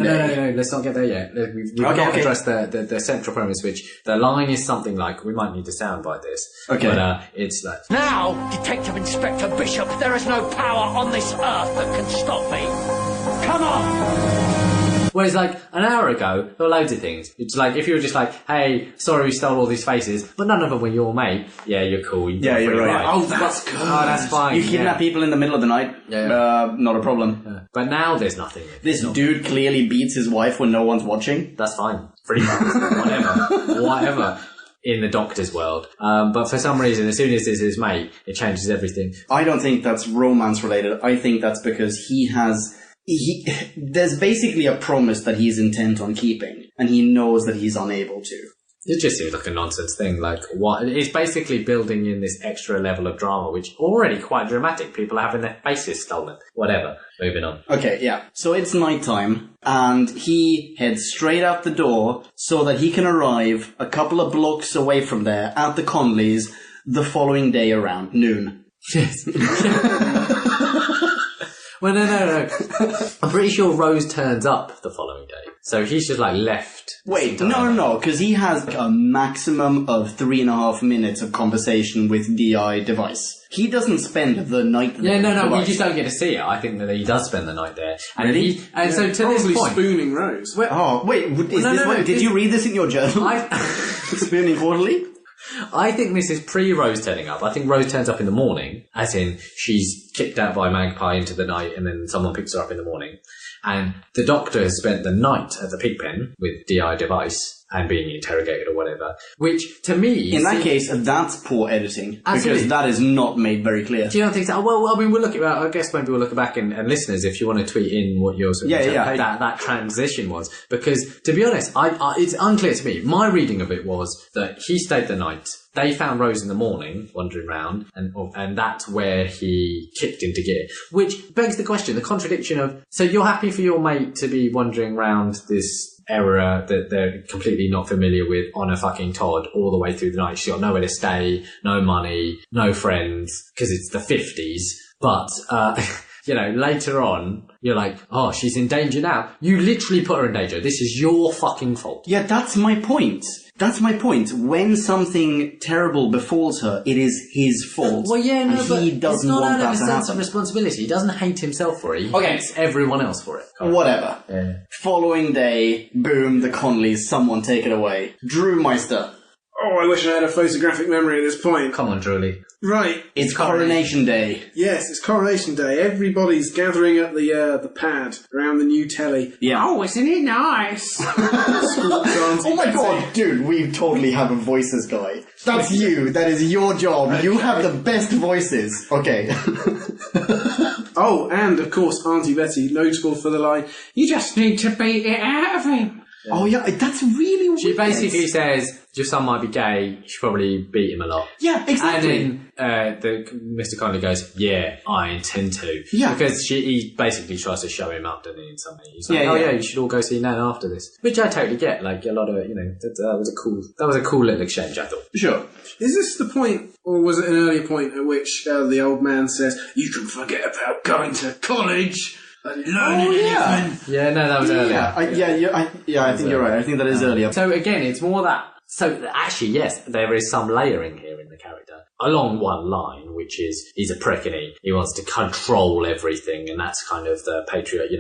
day. No, let's not get there yet. We've got to address the central premise, which the line is something like, we might need to soundbite this. Okay. But it's like... Now, Detective Inspector Bishop, there is no power on this earth that can stop me. Come on! Whereas, an hour ago, there were loads of things. It's like, if you were just like, hey, sorry we stole all these faces, but none of them were your mate. Yeah, you're cool. You're right. Oh, that's good. Oh, that's fine. You kidnap people in the middle of the night. Yeah. Not a problem. Yeah. But now there's nothing. This dude clearly beats his wife when no one's watching. That's fine. Free whatever. In the Doctor's world. But for some reason, as soon as it's his mate, it changes everything. I don't think that's romance related. I think that's because there's basically a promise that he's intent on keeping, and he knows that he's unable to. It just seems like a nonsense thing. It's basically building in this extra level of drama, which already quite dramatic. People are having their faces stolen. Whatever. Moving on. Okay, yeah. So it's nighttime, and he heads straight out the door so that he can arrive a couple of blocks away from there at the Conleys the following day around noon. Yes. Well, no. I'm pretty sure Rose turns up the following day. So he's just left. Wait, no, because he has a maximum of 3.5 minutes of conversation with DI device. He doesn't spend the night there. Yeah, no, we just don't get to see it. I think that he does spend the night there. And really? So to this point... spooning Rose. Did you read this in your journal? Spooning quarterly? I think this is pre-Rose turning up. I think Rose turns up in the morning, as in she's kicked out by Magpie into the night and then someone picks her up in the morning. And the Doctor has spent the night at the Pigpen with DI device and being interrogated or whatever, which to me... In that case, that's poor editing. Absolutely. Because that is not made very clear. Do you not think so? Well, I mean, we'll look at... I guess maybe we'll look back and listeners, if you want to tweet in what your that transition was. Because, to be honest, it's unclear to me. My reading of it was that he stayed the night. They found Rose in the morning, wandering around, and that's where he kicked into gear. Which begs the question, the contradiction of... So you're happy for your mate to be wandering around this area that they're completely not familiar with on a fucking Todd all the way through the night. She's got nowhere to stay, no money, no friends, because it's the 50s. But, later on, you're like, oh, she's in danger now. You literally put her in danger. This is your fucking fault. Yeah, that's my point. When something terrible befalls her, it is his fault. Well, yeah, no, but he doesn't it's not want out of that a to sense happen. of responsibility. He doesn't hate himself for it. He hates everyone else for it. Whatever. Yeah. Following day, boom, the Conleys, someone take it away. Drew Meister. Oh, I wish I had a photographic memory at this point. Come on, Drooly. Right. It's Coronation Day. Yes, it's Coronation Day. Everybody's gathering at the pad around the new telly. Yeah. Oh, isn't it nice? Oh my god, dude, we totally have a voices guy. That's you. That is your job. You have the best voices. Okay. Oh, and of course, Auntie Betty, notable for the line, "You just need to beat it out of him." Oh yeah, that's really weird. She basically says, your son might be gay, you should probably beat him a lot. Yeah, exactly. And then Mr. Connolly goes, yeah, I intend to. Yeah. Because he basically tries to show him up, doesn't he, in some way. He's like, Yeah, yeah. you should all go see Nan after this. Which I totally get. Like, a lot of, that was a cool little exchange, I thought. Sure. Is this the point, or was it an earlier point at which the old man says, "You can forget about going to college and learning anything"? Yeah, no, that was earlier. I think you're right. I think that is earlier. So again, it's more that... So actually, yes, there is some layering here in the character. Along one line, which is, he's a prick and he wants to control everything, and that's kind of the patriarch, he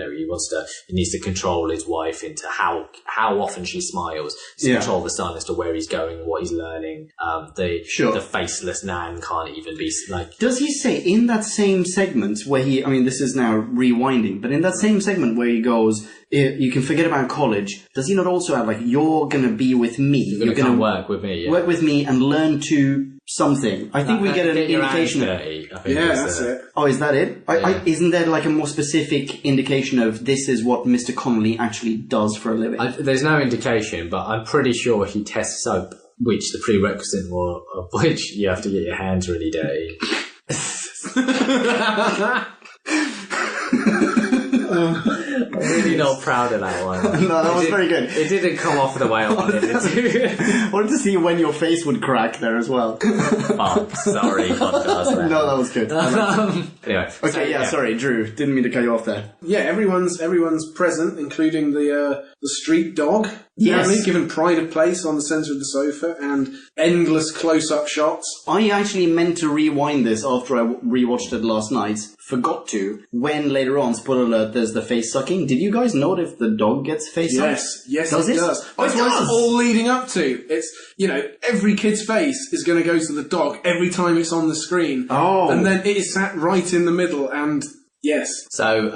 needs to control his wife into how often she smiles, to control the son as to where he's going, what he's learning. The faceless Nan can't even be like... Does he say in that same segment where this is now rewinding, but in that same segment where he goes, you can forget about college, does he not also add, like, you're gonna be with me? You're gonna come work with me, yeah. Work with me and learn to something. I think we get an indication of... That's it. Oh, is that it? Isn't there like a more specific indication of this is what Mr. Connolly actually does for a living? There's no indication, but I'm pretty sure he tests soap, which the prerequisite of which you have to get your hands really dirty. I'm really not proud of that one. No, that was very good. It didn't come off the way I wanted it to. I wanted to see when your face would crack there as well. Oh, sorry, podcast. No, that was good. Anyway. Okay, sorry, Drew. Didn't mean to cut you off there. Yeah, everyone's present, including the street dog. Yes. Apparently, given pride of place on the centre of the sofa and endless close-up shots. I actually meant to rewind this after I rewatched it last night. Forgot to. When later on, spoiler alert, there's the face sucking. Did you guys note if the dog gets face sucked? Yes, does it does. That's what it's all leading up to. It's, every kid's face is going to go to the dog every time it's on the screen. Oh. And then it is sat right in the middle and... Yes. So,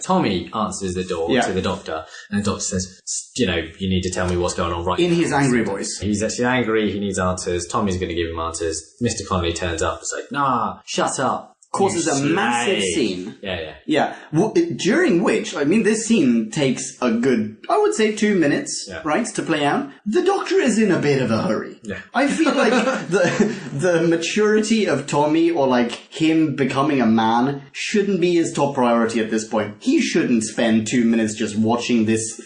Tommy answers the door to the doctor, and the doctor says, you need to tell me what's going on right in now. his angry voice. He's actually angry, he needs answers, Tommy's going to give him answers. Mr. Connolly turns up and says, nah, shut up. Causes a massive scene. Yeah. During which, this scene takes a good, I would say 2 minutes, right, to play out. The doctor is in a bit of a hurry. Yeah. I feel like the maturity of Tommy, or like him becoming a man, shouldn't be his top priority at this point. He shouldn't spend 2 minutes just watching this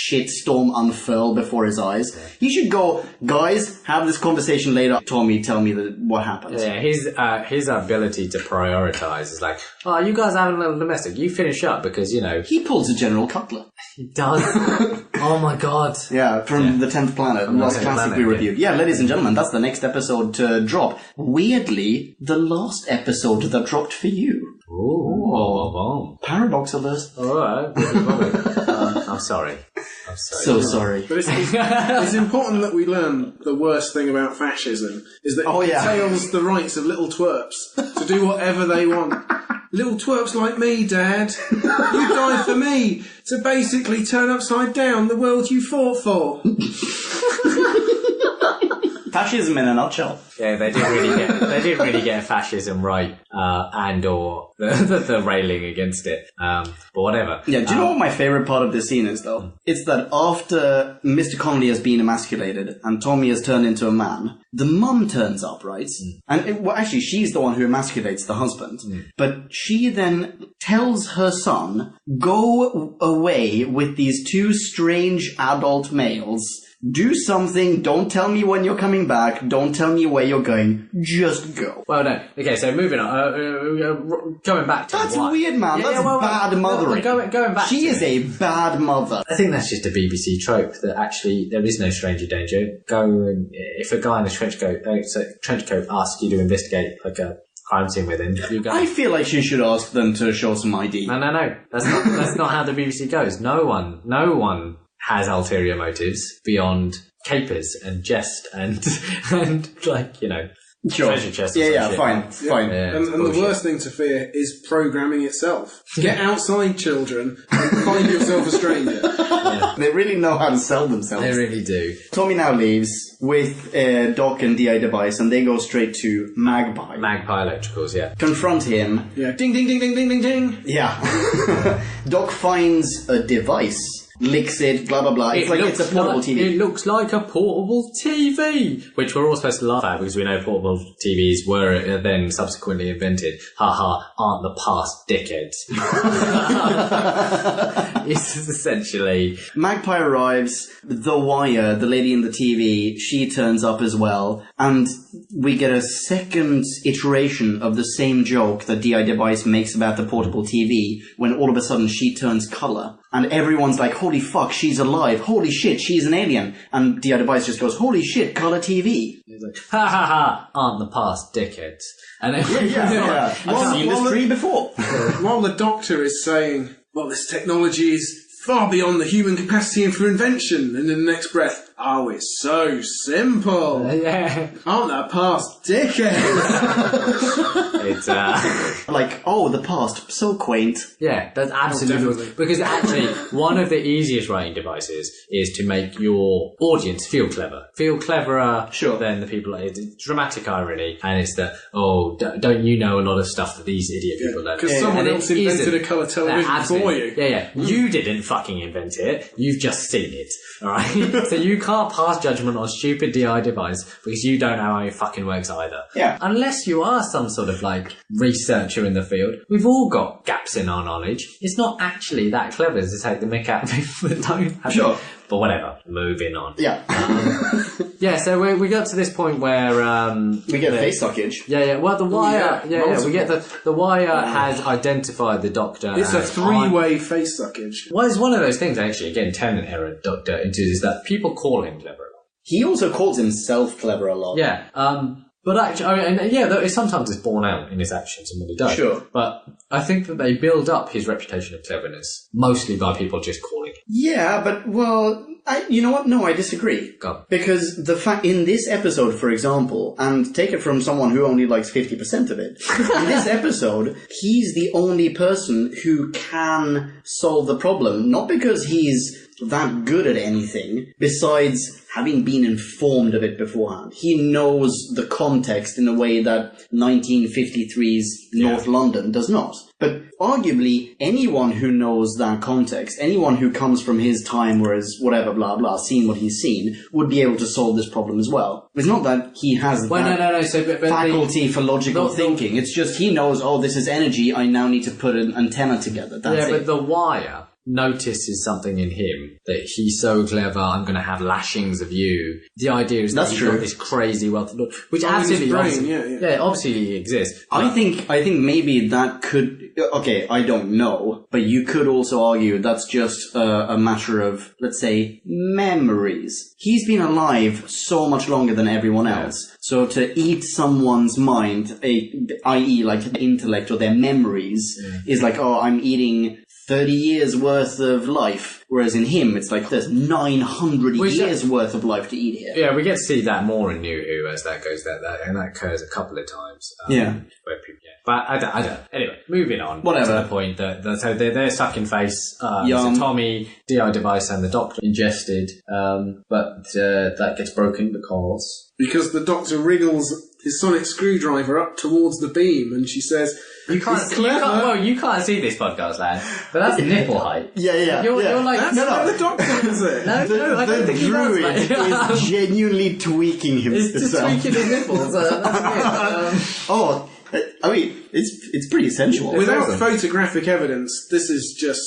shitstorm unfurl before his eyes. He should go, guys, have this conversation later. Tommy, tell me what happened. Yeah, his ability to prioritize is like, oh, you guys having a little domestic, you finish up because, He pulls a General Cutler. He does. Oh my god. Yeah, from the 10th Planet, the last classic we reviewed. Yeah, ladies and gentlemen, that's the next episode to drop. Weirdly, the last episode that dropped for you. Ooh. Paradox alert. Alright. I'm sorry. So sorry. But it's important that we learn the worst thing about fascism is that it curtails the rights of little twerps to do whatever they want. Little twerps like me, Dad. You died for me to basically turn upside down the world you fought for. Fascism in a nutshell. Yeah, they did really get fascism right, and or the railing against it. But whatever. Yeah, do you know what my favourite part of this scene is, though? It's that after Mr. Connolly has been emasculated and Tommy has turned into a man, the mum turns up, right? And actually, she's the one who emasculates the husband. But she then tells her son, go away with these two strange adult males. Do something, don't tell me when you're coming back, don't tell me where you're going, just go. Well, no. Okay, so moving on. Going back to that's weird, man. That's bad mothering. Going back she is a bad mother. I think that's just a BBC trope that actually there is no stranger danger. If a guy in a trench coat asks you to investigate like a crime scene with him, you go. I feel like she should ask them to show some ID. No. That's not how the BBC goes. No one has ulterior motives beyond capers and jest and like, you know, Sure. treasure chest. Yeah, shit. fine. Yeah, And the worst thing to fear is programming itself. Get outside, children, and find yourself a stranger. They really know how to sell themselves. They really do. Tommy now leaves with Doc and DI device, and they go straight to Magpie. Magpie Electricals, yeah. Confront him. Yeah. Ding, ding, ding, ding, ding, ding, ding. Yeah. Doc finds a device, licks it, blah, blah, blah. It's like it's a portable TV. It looks like a portable TV, which we're all supposed to laugh at because we know portable TVs were then subsequently invented. Haha, aren't the past dickheads. It's essentially... Magpie arrives, the wire, the lady in the TV, she turns up as well, and we get a second iteration of the same joke that DI Device makes about the portable TV, when all of a sudden she turns colour. And everyone's like, holy fuck, she's alive. Holy shit, she's an alien. And DI Device just goes, holy shit, colour TV. He's like, ha ha ha, aren't the past dickheads. And I've seen this tree before. While the Doctor is saying, well, this technology is far beyond the human capacity for invention, and in the next breath, oh, it's so simple. Yeah. Aren't the past dickheads? It's, like, oh, the past, so quaint. yeah, that's absolutely... definitely. Because actually, one of the easiest writing devices is to make your audience feel clever. Feel cleverer Sure. than the people... It's dramatic irony, and it's that, oh, don't you know a lot of stuff that these idiot people don't? Because someone And it else invented isn't. a colour television for you. Yeah. You didn't fucking invent it. You've just seen it. Alright? So you can't pass judgment on stupid DI device because you don't know how it fucking works either. Yeah. Unless you are some sort of like researcher in the field. We've all got gaps in our knowledge. It's not actually that clever to take the mick out of people that don't have Sure. it. But whatever. Moving on. Yeah. Yeah, so we got to this point where we get face suckage. Yeah. Well, the wire. multiple. We get the wire has identified the Doctor. It's a as three-way face suckage. Well, it's one of those things, actually, again, Tennant era Doctor, is that people call him clever a lot. He also calls himself clever a lot. Yeah, but actually, I mean, and yeah, sometimes it's borne out in his actions and what he does. Sure. But I think that they build up his reputation of cleverness, mostly by people just calling him. Yeah, but, well, you know what? No, I disagree. Go on. Because the fact, in this episode, for example, and take it from someone who only likes 50% of it, in this episode, he's the only person who can solve the problem, not because he's that good at anything, besides having been informed of it beforehand. He knows the context in a way that 1953's North London does not. But arguably, anyone who knows that context, anyone who comes from his time, whereas whatever, blah, blah, seen what he's seen, would be able to solve this problem as well. It's not that he has Well, that no. So, but faculty for logical the- thinking. It's just he knows, oh, this is energy, I now need to put an antenna together. That's but it. the wire notices something in him that he's so clever. I'm going to have lashings of you. The idea is that That's he's true. got this crazy wealth of knowledge, which in his absolutely, brain, obviously, yeah. obviously exists. I think maybe that could... Okay, I don't know, but you could also argue that's just a matter of, let's say, memories. He's been alive so much longer than everyone else. So to eat someone's mind, i.e. like their intellect or their memories, is like, oh, I'm eating 30 years worth of life. Whereas in him, it's like there's 900 years worth of life to eat here. Yeah, we get to see that more in New Who as that goes, and that occurs a couple of times. Where people, But I don't. Anyway, moving on. Whatever. To the point that so they're stuck in face. Young. So Tommy, DI device, and the Doctor ingested. But that gets broken because Because the Doctor wriggles his sonic screwdriver up towards the beam, and she says, you can't see this podcast, lad. But that's nipple height. Yeah. You're like that's how the Doctor does it. no, I don't think he does, druid mate. is genuinely tweaking It's himself. just tweaking his nipples. That's Oh, I mean, it's pretty sensual. Without photographic evidence, this is just,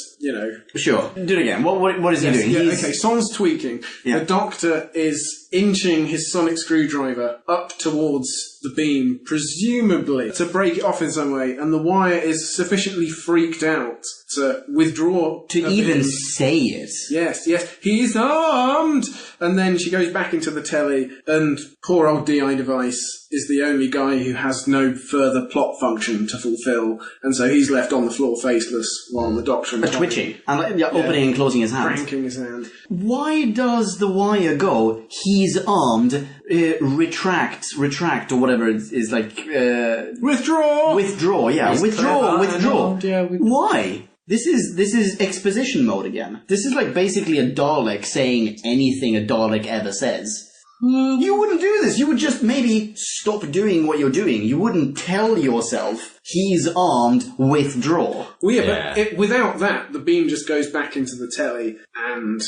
Sure. Do it again. What is he doing? Yeah, He's- okay, Son's tweaking. Yeah. The Doctor is inching his sonic screwdriver up towards the beam, presumably to break it off in some way, and the wire is sufficiently freaked out to withdraw. To a even bit. say it. Yes, he's armed! And then she goes back into the telly, and poor old DI device is the only guy who has no further plot function mission to fulfill, and so he's left on the floor faceless while the Doctor and Tommy twitching and opening and closing his hand. cranking his hand. Why does the wire go? He's armed. Retract, or whatever it is like. Withdraw. Yeah, withdraw. Why? This is exposition mode again. This is like basically a Dalek saying anything a Dalek ever says. You wouldn't do this. You would just maybe stop doing what you're doing. You wouldn't tell yourself, he's armed, withdraw. Well, yeah. But without that, the beam just goes back into the telly, and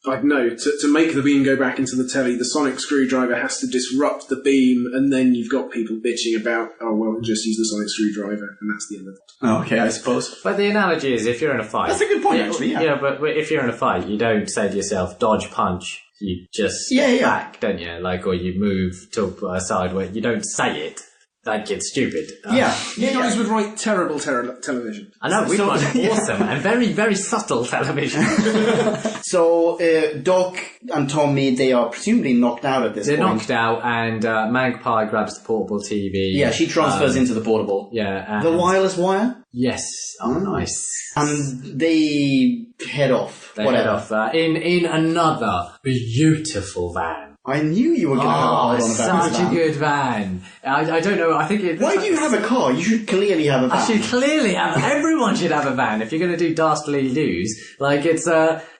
I don't know, to make the beam go back into the telly, the sonic screwdriver has to disrupt the beam, and then you've got people bitching about, oh, well, just use the sonic screwdriver, and that's the end of it. Oh, okay, I suppose. But the analogy is, if you're in a fight... That's a good point, actually, yeah. Yeah, but if you're in a fight, you don't say to yourself, dodge, punch. You just back, don't you? Like, or you move to a side where you don't say it. Like, it's stupid. You guys would write terrible television. I know, we'd write awesome and very, very subtle television. So, Doc and Tommy, they are presumably knocked out at this point. They're knocked out, and Magpie grabs the portable TV. Yeah, she transfers into the portable. Yeah. The wireless wire? Yes. Oh, nice. And they head off. They head off in another beautiful van. I knew you were going to have a hard on about this such a good van. I don't know, I think it... Why do you have a car? You should clearly have a van. I should clearly have... Everyone should have a van if you're going to do Dastardly Lose. Like, it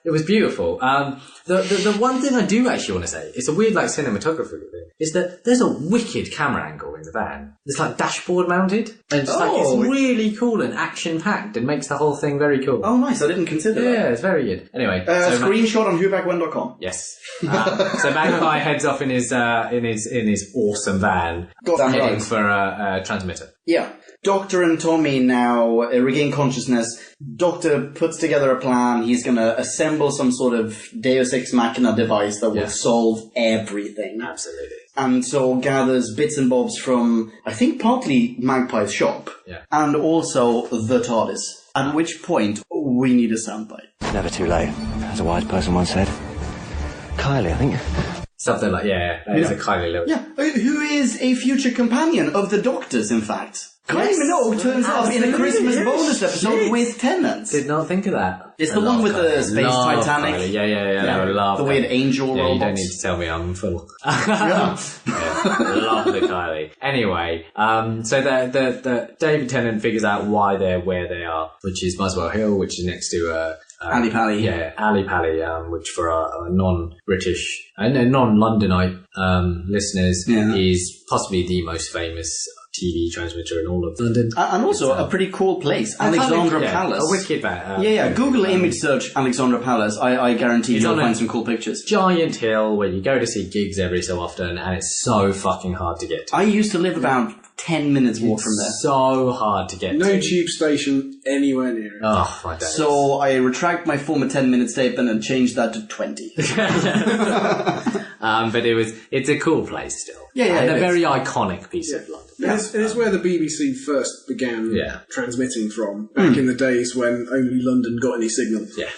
was beautiful. The one thing I do actually want to say, it's a weird, like, cinematography thing, is that there's a wicked camera angle in the van. It's, like, dashboard mounted. And it's, it's really cool and action-packed and makes the whole thing very cool. Oh, nice. I didn't consider that. Yeah, it's very good. Anyway. Screenshot on whobackwhen.com. Yes. So Magpie heads off in his awesome van, heading for a transmitter. Yeah. Doctor and Tommy now regain consciousness. Doctor puts together a plan. He's going to assemble some sort of Deus Ex Machina device that will solve everything. Absolutely. And so gathers bits and bobs from, I think, partly Magpie's shop. Yeah. And also the TARDIS. At which point, we need a soundbite. It's never too late, as a wise person once said. Kylie, I think. Something like, that is a Kylie lyric. Yeah, who is a future companion of the Doctor's, in fact. Kylie Minogue turns up in a Christmas bonus episode with Tennant. Did not think of that. It's the one with the space Titanic. Kylie. Yeah, I love the weird angel robots. You don't need to tell me, I'm full. Love the Kylie. Anyway, so the David Tennant figures out why they're where they are, which is Muswell Hill, which is next to Ali Pali. Yeah, Ali Pali, which for our non-British and non-Londonite listeners is possibly the most famous TV transmitter in all of London. And also a pretty cool place, Alexandra Palace. A wicked bat. Google image search Alexandra Palace. I guarantee you'll find some cool pictures. Giant hill where you go to see gigs every so often, and it's so fucking hard to get to. I used to live about 10 minutes walk from there. So hard to get to. No tube station anywhere near it. Oh, my days. So I retract my former 10-minute statement and change that to 20. But it's a cool place still. And a very iconic piece of London. It is where the BBC first began transmitting from, back in the days when only London got any signal. Yeah.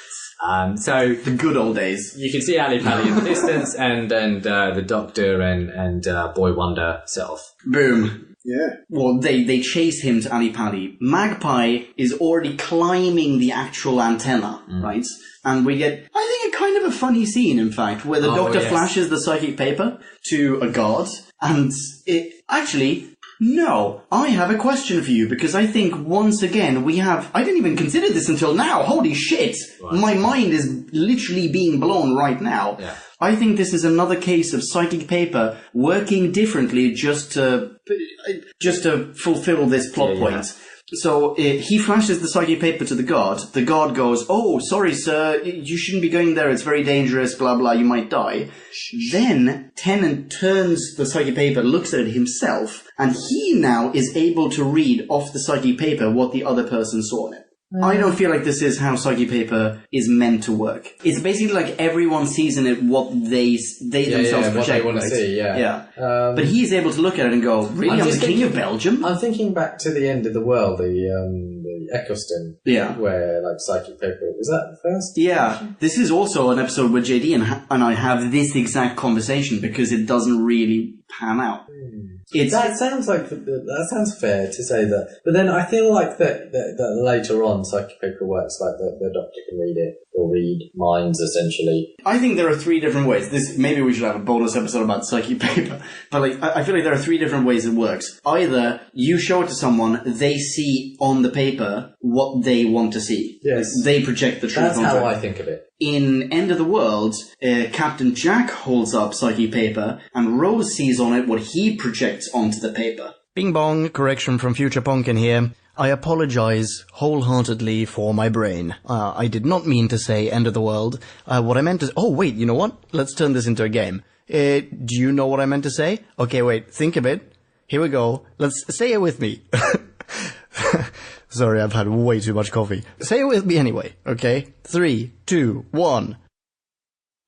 So the good old days. You can see Ali Pali in the distance, and the Doctor and Boy Wonder set off. Boom. Yeah. Well, they chase him to Ali Pali. Magpie is already climbing the actual antenna, right? And we get, I think, a kind of a funny scene, in fact, where the Doctor flashes the psychic paper to a guard, and it actually... No, I have a question for you, because I think once again I didn't even consider this until now, holy shit! Right. My mind is literally being blown right now. Yeah. I think this is another case of psychic paper working differently just to fulfill this plot point. So he flashes the psychic paper to the guard. The guard goes, "Oh, sorry, sir, you shouldn't be going there. It's very dangerous, blah, blah, you might die." Then Tennant turns the psychic paper, looks at it himself, and he now is able to read off the psychic paper what the other person saw in it. I don't feel like this is how psychic paper is meant to work. It's basically like everyone sees in it what they themselves project. What they want to right? see, but he's able to look at it and go, "Really, I'm the king of Belgium?" I'm thinking back to the end of the world, the Eccleston, where like psychic paper was that the first? Yeah, this is also an episode where JD and I have this exact conversation because it doesn't really pan out. That sounds fair to say that. But then I feel like that later on, psychic paper works like the doctor can read it or read minds essentially. I think there are 3 different ways. Maybe we should have a bonus episode about psychic paper. But like, I feel like there are 3 different ways it works. Either you show it to someone, they see on the paper what they want to see. Yes. They project the truth. That's how I think of it. In End of the World, Captain Jack holds up psychic paper, and Rose sees on it what he projects onto the paper. Bing bong, correction from Future Pumpkin here. I apologize wholeheartedly for my brain. I did not mean to say End of the World. What I meant to... Oh, wait, you know what? Let's turn this into a game. Do you know what I meant to say? Okay, wait, think of it. Here we go. Let's say it with me. Sorry, I've had way too much coffee. Say it with me anyway, okay? 3, 2, 1.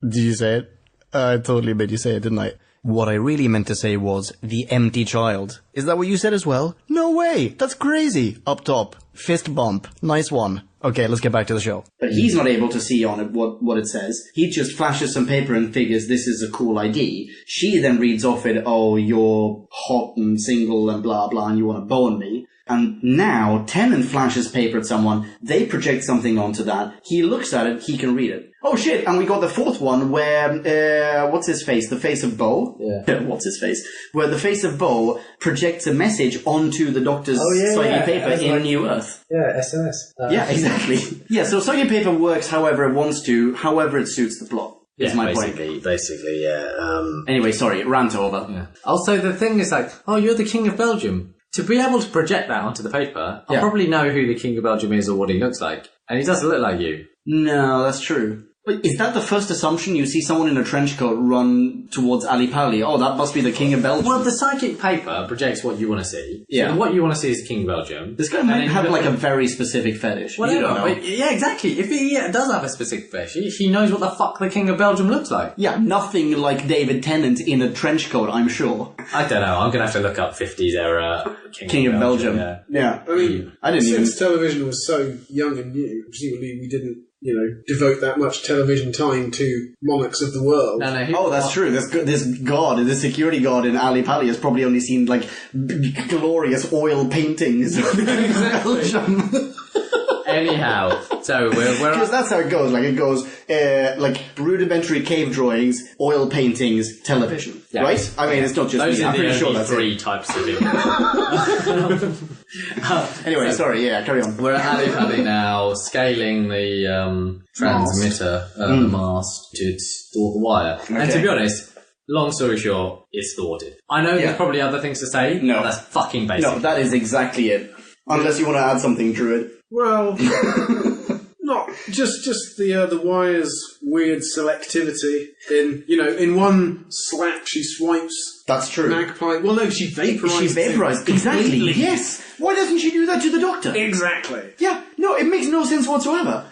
Did you say it? I totally made you say it, didn't I? What I really meant to say was the empty child. Is that what you said as well? No way! That's crazy! Up top. Fist bump. Nice one. Okay, let's get back to the show. But he's not able to see on it what it says. He just flashes some paper and figures this is a cool ID. She then reads off it, oh, you're hot and single and blah blah and you want to bone me. And now, Tennant flashes paper at someone, they project something onto that, he looks at it, he can read it. Oh shit, and we got the 4th one where, what's his face? The face of Bo? Yeah. What's his face? Where the face of Bo projects a message onto the Doctor's psychic paper in New Earth. Yeah, SMS. Yeah, exactly. Yeah, so psychic paper works however it wants to, however it suits the plot. Is my point. Basically, yeah. Anyway, sorry, rant over. Yeah. Also, the thing is like, oh, you're the King of Belgium. To be able to project that onto the paper, I'll probably know who the King of Belgium is or what he looks like. And he doesn't look like you. No, that's true. But is that the first assumption? You see someone in a trench coat run towards Ali Pali. Oh, that must be the King of Belgium. Well, the psychic paper projects what you want to see. Yeah. So what you want to see is the King of Belgium. This guy might have like a very specific fetish. Well, you don't know. Yeah, exactly. If he does have a specific fetish, he knows what the fuck the King of Belgium looks like. Yeah, nothing like David Tennant in a trench coat, I'm sure. I don't know. I'm going to have to look up 50s era King of Belgium. Yeah. I mean, since television was so young and new, presumably we didn't, devote that much television time to monarchs of the world. No, that's true. This security guard in Ali Pali has probably only seen, like, glorious oil paintings of the King of Belgium. Anyhow, so we're because that's how it goes. Like, it goes, like, rudimentary cave drawings, oil paintings, television. Yeah. Right? I mean, it's not just those me. I'm pretty sure that's three types of video. Anyway, sorry, carry on. We're at Ali Pali now, scaling the transmitter, the mast, to thwart the wire. Okay. And to be honest, long story short, it's thwarted. I know there's probably other things to say, but that's fucking basic. No, that is exactly it. Unless you want to add something, Druid. Well, not just the wire's weird selectivity. In one slap she swipes. That's true. Magpie. Well, no, she vaporized. She vaporized exactly. Yes. Why doesn't she do that to the Doctor? Exactly. Yeah. No, it makes no sense whatsoever.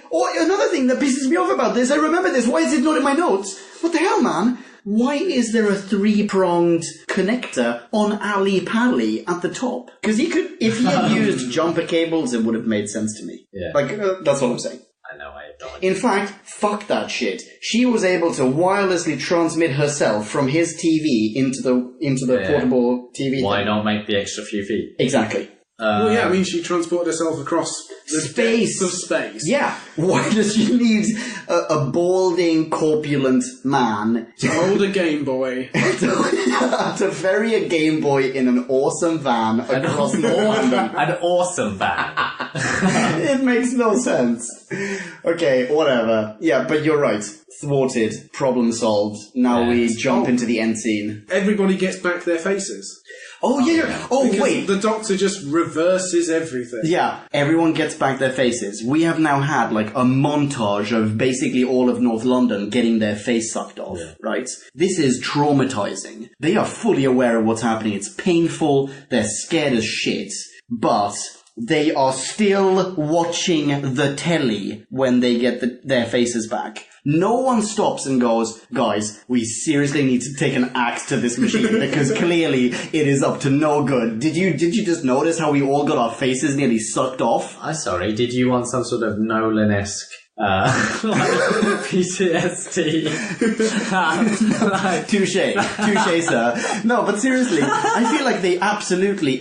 Or another thing that pisses me off about this, I remember this. Why is it not in my notes? What the hell, man? Why is there a 3-pronged connector on Ali Pali at the top? Because if he had used jumper cables, it would have made sense to me. Yeah. Like, that's all I'm saying. I know, I don't. In fact, fuck that shit. She was able to wirelessly transmit herself from his TV into the portable TV. Why thing. not make the extra few feet? Exactly. Well, yeah, I mean, she transported herself across the space depths of space. Yeah. Why does she need a balding, corpulent man to hold a Game Boy? to ferry a Game Boy in an awesome van across North London? An awesome van. It makes no sense. Okay, whatever. Yeah, but you're right. Thwarted. Problem solved. Now we jump into the end scene. Everybody gets back their faces. Oh, yeah. Oh, because wait. The Doctor just reverses everything. Yeah, everyone gets back their faces. We have now had, like, a montage of basically all of North London getting their face sucked off, right? This is traumatizing. They are fully aware of what's happening. It's painful. They're scared as shit. But they are still watching the telly when they get their faces back. No one stops and goes, guys, we seriously need to take an axe to this machine because clearly it is up to no good. Did you just notice how we all got our faces nearly sucked off? I'm sorry, did you want some sort of Nolan-esque PTSD. Touche, sir. No, but seriously, I feel like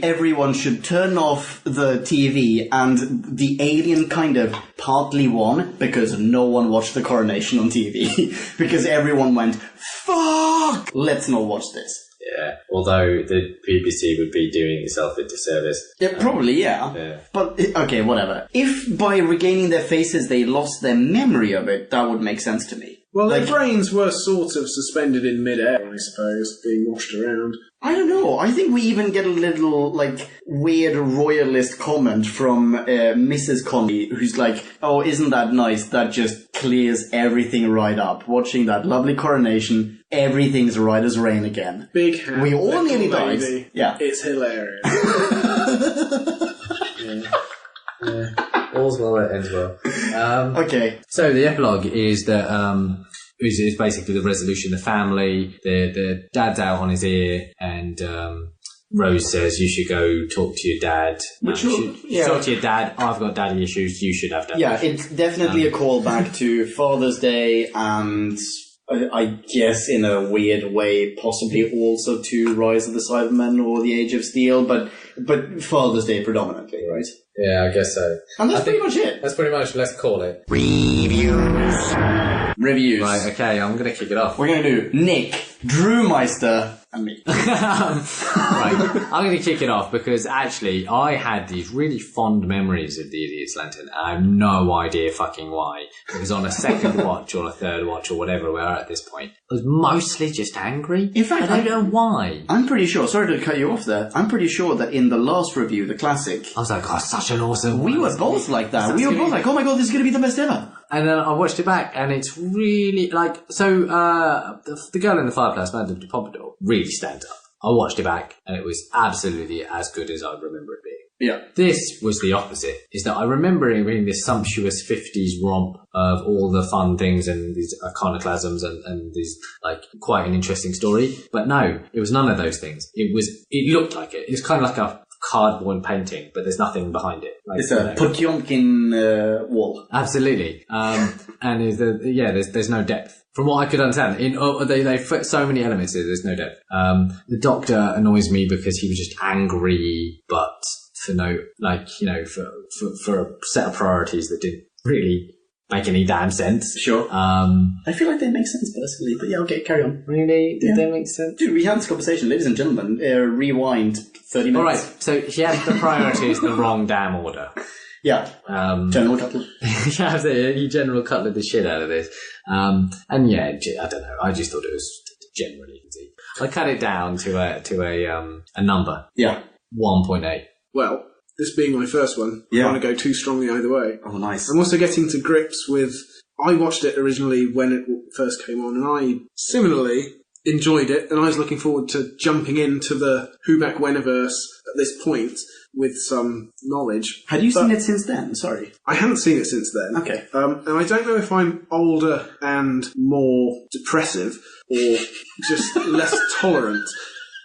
everyone should turn off the TV, and the alien kind of partly won because no one watched the coronation on TV. Because everyone went, fuck! Let's not watch this. Yeah, although the BBC would be doing itself a disservice. Yeah, probably, yeah. But, okay, whatever. If by regaining their faces they lost their memory of it, that would make sense to me. Well, their brains were sort of suspended in mid-air, I suppose, being washed around. I don't know. I think we even get a little, weird royalist comment from Mrs. Conley, who's like, oh, isn't that nice? That just clears everything right up. Watching that lovely coronation, everything's right as rain again. Big hand. We all nearly died. Yeah. It's hilarious. Yeah. All's well that ends well. Okay. So the epilogue is that is basically the resolution. The family, the dad's out on his ear, and Rose says you should go talk to your dad. Talk to your dad. I've got daddy issues. You should have daddy issues. Yeah, it's definitely a callback to Father's Day, and I guess in a weird way, possibly also to Rise of the Cybermen or The Age of Steel, but Father's Day predominantly, right? Yeah, I guess so. And that's pretty much it. That's pretty much, let's call it. Reviews. Right, okay, I'm going to kick it off. We're going to do Nick, Drewmeister, and me. Right, I'm going to kick it off because actually I had these really fond memories of The Idiot's Lantern. I have no idea fucking why. Because on a second watch or a third watch or whatever we are at this point, I was mostly just angry. In fact, I don't know why. I'm pretty sure, sorry to cut you off there, I'm pretty sure that in the last review, the classic, I was like, oh, such an awesome we were both like that. We were both like, oh my god, this is going to be the best ever. And then I watched it back, and it's really, the girl in the fireplace, Madame de Pompadour, really stands up. I watched it back, and it was absolutely as good as I remember it being. Yeah. This was the opposite, is that I remember it being this sumptuous 50s romp of all the fun things and these iconoclasms and these, quite an interesting story. But no, it was none of those things. It looked like it. It was kind of like a cardboard painting, but there's nothing behind it. It's a Potemkin wall. Absolutely. And there's no depth. From what I could understand, they put so many elements in, there's no depth. The Doctor annoys me because he was just angry, but for for a set of priorities that didn't really make any damn sense. Sure. I feel like they make sense personally, but yeah, okay, carry on. Really? Did they make sense? Dude, we had this conversation, ladies and gentlemen. Rewind 30 minutes. Alright, so he had the priorities in the wrong damn order. Yeah. General Cutler. Yeah, he General Cutler the shit out of this. And yeah, I don't know. I just thought it was generally easy. I cut it down to a number. Yeah. 1.8. Well, this being my first one, I don't want to go too strongly either way. Oh, nice. I'm also getting to grips with... I watched it originally when it first came on, and I similarly enjoyed it, and I was looking forward to jumping into the Who Back Wheniverse at this point with some knowledge. Had you seen it since then? Sorry. I hadn't seen it since then. Okay. And I don't know if I'm older and more depressive, or just less tolerant,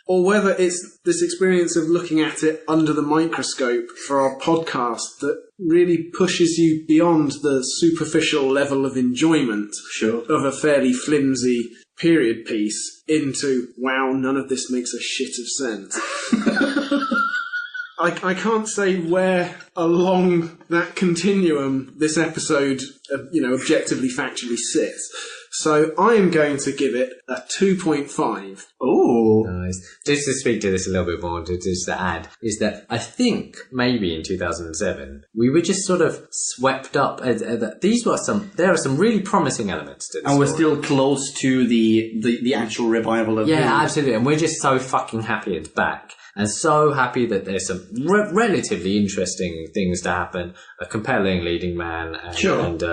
or whether it's this experience of looking at it under the microscope for our podcast that really pushes you beyond the superficial level of enjoyment of a fairly flimsy period piece into, wow, none of this makes a shit of sense. I can't say where along that continuum this episode, objectively, factually sits. So I am going to give it a 2.5. Oh, nice. Just to speak to this a little bit more, just to add, is that I think maybe in 2007 we were just sort of swept up. There are some really promising elements to this. And we're still close to the actual revival of Who. Absolutely. And we're just so fucking happy it's back. And so happy that there's some relatively interesting things to happen. A compelling leading man and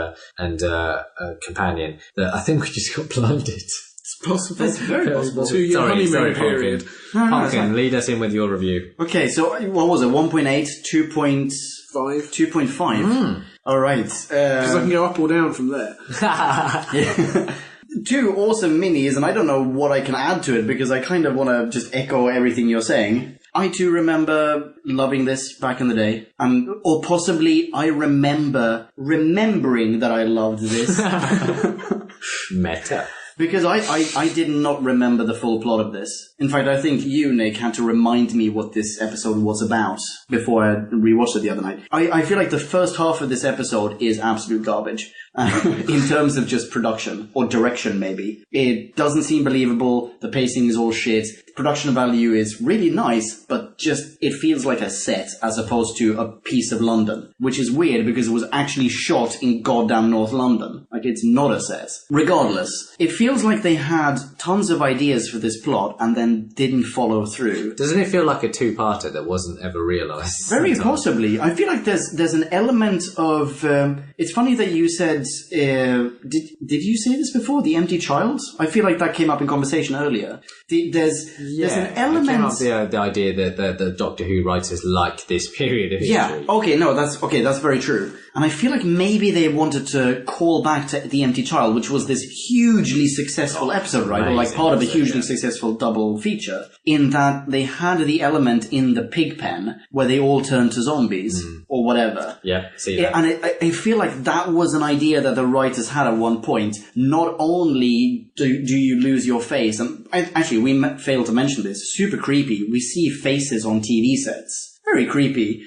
a companion. That I think we just got blinded. It's possible. That's very possible. To your honeymoon period. Pumpkin, lead us in with your review. Okay, so what was it? 1.8, 2.5. 2.5. All right. Because I can go up or down from there. Two awesome minis, and I don't know what I can add to it because I kind of want to just echo everything you're saying. I too remember loving this back in the day. Or possibly I remembering that I loved this. Meta. Because I did not remember the full plot of this. In fact, I think you, Nick, had to remind me what this episode was about before I rewatched it the other night. I feel like the first half of this episode is absolute garbage. In terms of just production, or direction maybe. It doesn't seem believable, the pacing is all shit, production value is really nice, but just, it feels like a set as opposed to a piece of London. Which is weird because it was actually shot in goddamn North London. Like, it's not a set. Regardless, it feels like they had tons of ideas for this plot and then didn't follow through. Doesn't it feel like a two-parter that wasn't ever realised? Very possibly. I feel like there's an element of... it's funny that you said... did you say this before? The empty child? I feel like that came up in conversation earlier. There's an element... It came up the idea that the Doctor Who writers like this period of history. Yeah, okay, no, that's very true. And I feel like maybe they wanted to call back to The Empty Child, which was this hugely successful episode, right? Or like part of a hugely successful double feature, in that they had the element in the pig pen where they all turned to zombies, or whatever. Yeah, see that. And I feel like that was an idea that the writers had at one point. Not only do you lose your face, and actually we failed to mention this, super creepy, we see faces on TV sets. Very creepy.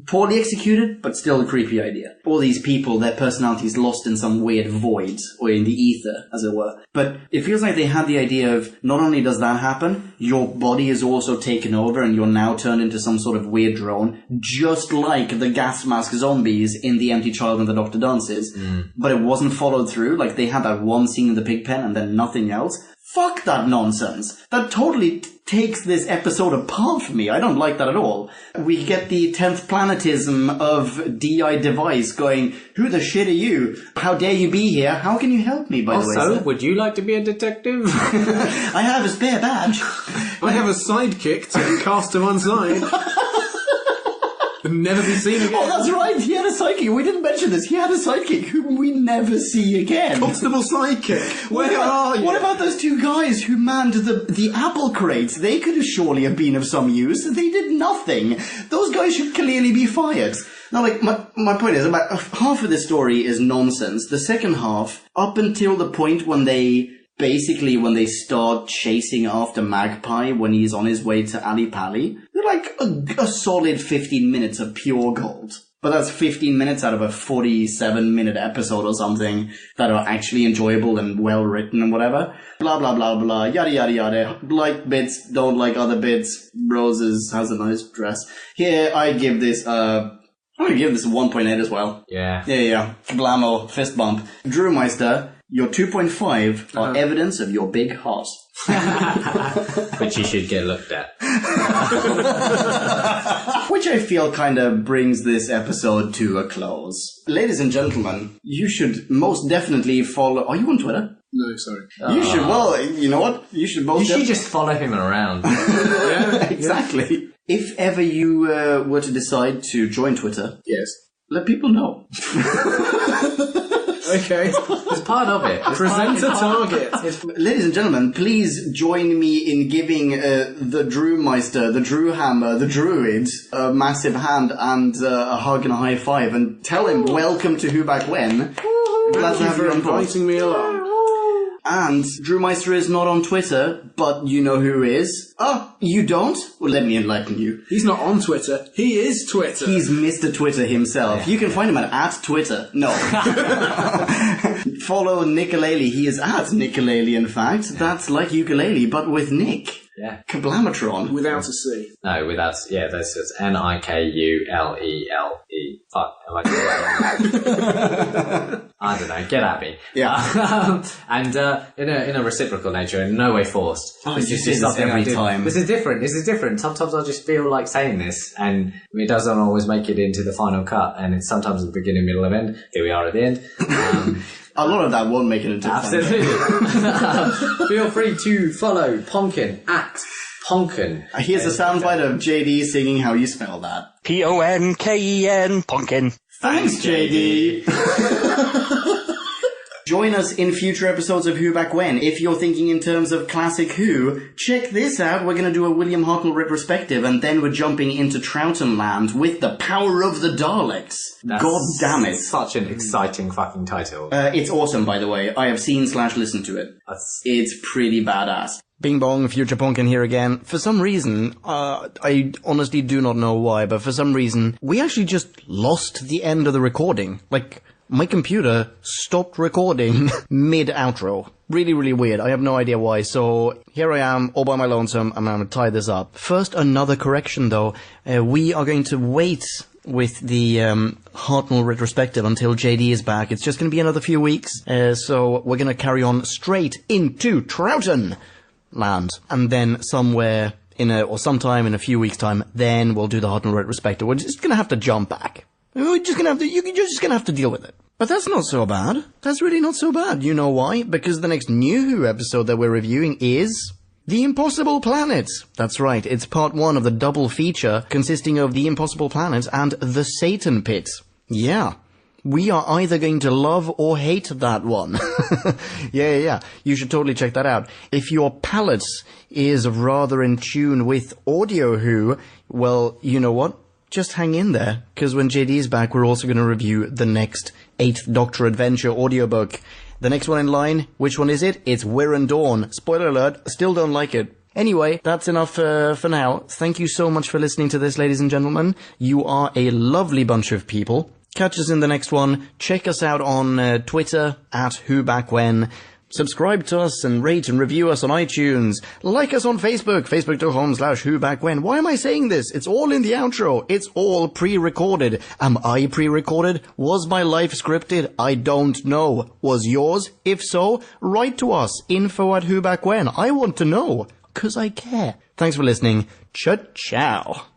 Poorly executed, but still a creepy idea. All these people, their personalities lost in some weird void, or in the ether, as it were. But it feels like they had the idea of, not only does that happen, your body is also taken over and you're now turned into some sort of weird drone, just like the gas mask zombies in The Empty Child and the Doctor Dances. But it wasn't followed through, like they had that one scene in the pig pen and then nothing else. Fuck that nonsense. That totally takes this episode apart for me. I don't like that at all. We get the 10th planetism of DI Device going, who the shit are you? How dare you be here? How can you help me, by the way, Also, sir? would you like to be a detective? I have a spare badge. I have a sidekick to cast to one side. And never be seen again. Oh, that's right. He had a sidekick. We didn't mention this. He had a sidekick whom we never see again. Constable Sidekick. Where are you? What about those two guys who manned the apple crates? They could have surely have been of some use. They did nothing. Those guys should clearly be fired. Now, like, my point is, about half of this story is nonsense. The second half, up until the point when they start chasing after Magpie when he's on his way to Ali Pali, they're like a solid 15 minutes of pure gold. But that's 15 minutes out of a 47-minute episode or something that are actually enjoyable and well-written and whatever. Blah, blah, blah, blah, yada, yada, yada. Like bits, don't like other bits. Roses has a nice dress. Here, I give this, I'm gonna give this a 1.8 as well. Yeah. Yeah. Blammo, fist bump. Drewmeister, your 2.5 are evidence of your big heart. Which you should get looked at. Which I feel kind of brings this episode to a close. Ladies and gentlemen, you should most definitely follow... Are you on Twitter? No, sorry. You should, well, you know what? You should most You should just follow him around. Yeah, exactly. If ever you were to decide to join Twitter, yes. let people know. Okay. It's part of it. Present a target. Ladies and gentlemen, please join me in giving the Drewmeister, the Drewhammer, the Druid a massive hand and a hug and a high five, and tell him welcome to Who Back When. Glad to have you on board. Inviting me along. And Drewmeister is not on Twitter, but you know who is. Oh, you don't? Well, let me enlighten you. He's not on Twitter. He is Twitter. He's Mr. Twitter himself. Yeah. You can find him at Twitter. No. Follow Nicolele. He is at Nicolele, in fact. That's like ukulele, but with Nick. Yeah. Kablamatron. Without a C. No, without... Yeah, that's just Nikulele. Fuck. I don't know. Get at me. Yeah. And in a reciprocal nature, in no way forced. Oh, This you is say just this something every I do. time. This is different. Sometimes I just feel like saying this, and it doesn't always make it into the final cut, and it's sometimes at the beginning, middle, and end. Here we are at the end. A lot of that won't make it into the Absolutely. Feel free to follow Ponkin at Ponkin. Here's a soundbite of JD singing how you spell that. Ponken, Ponken. Thanks, JD. Join us in future episodes of Who Back When. If you're thinking in terms of classic Who, check this out. We're going to do a William Hartnell retrospective, and then we're jumping into Troughton Land with the power of the Daleks. God damn it. Such an exciting fucking title. It's awesome, by the way. I have seen/listened to it. It's pretty badass. Bing bong, Future Pumpkin here again. For some reason, I honestly do not know why, but for some reason, we actually just lost the end of the recording. Like, my computer stopped recording mid-outro. Really, really weird. I have no idea why. So here I am, all by my lonesome. I'm going to tie this up. First, another correction, though. We are going to wait with the Hartnell retrospective until JD is back. It's just going to be another few weeks. So we're going to carry on straight into Troughton Land. And then somewhere sometime in a few weeks' time, then we'll do the Hartnell retrospective. We're just going to have to jump back. You're just gonna have to deal with it. But that's not so bad. That's really not so bad. You know why? Because the next New Who episode that we're reviewing is The Impossible Planet. That's right. It's part 1 of the double feature consisting of The Impossible Planet and The Satan Pit. Yeah. We are either going to love or hate that one. Yeah. You should totally check that out. If your palate is rather in tune with Audio Who, well, you know what? Just hang in there, because when JD is back, we're also going to review the next 8th Doctor Adventure audiobook. The next one in line, which one is it? It's Wirren Dawn. Spoiler alert, still don't like it. Anyway, that's enough for now. Thank you so much for listening to this, ladies and gentlemen. You are a lovely bunch of people. Catch us in the next one. Check us out on Twitter, @WhoBackWhen. Subscribe to us and rate and review us on iTunes. Like us on Facebook, facebook.com/WhoBackWhen. Why am I saying this? It's all in the outro. It's all pre-recorded. Am I pre-recorded? Was my life scripted? I don't know. Was yours? If so, write to us. info@WhoBackWhen. I want to know, 'cause I care. Thanks for listening. Ciao.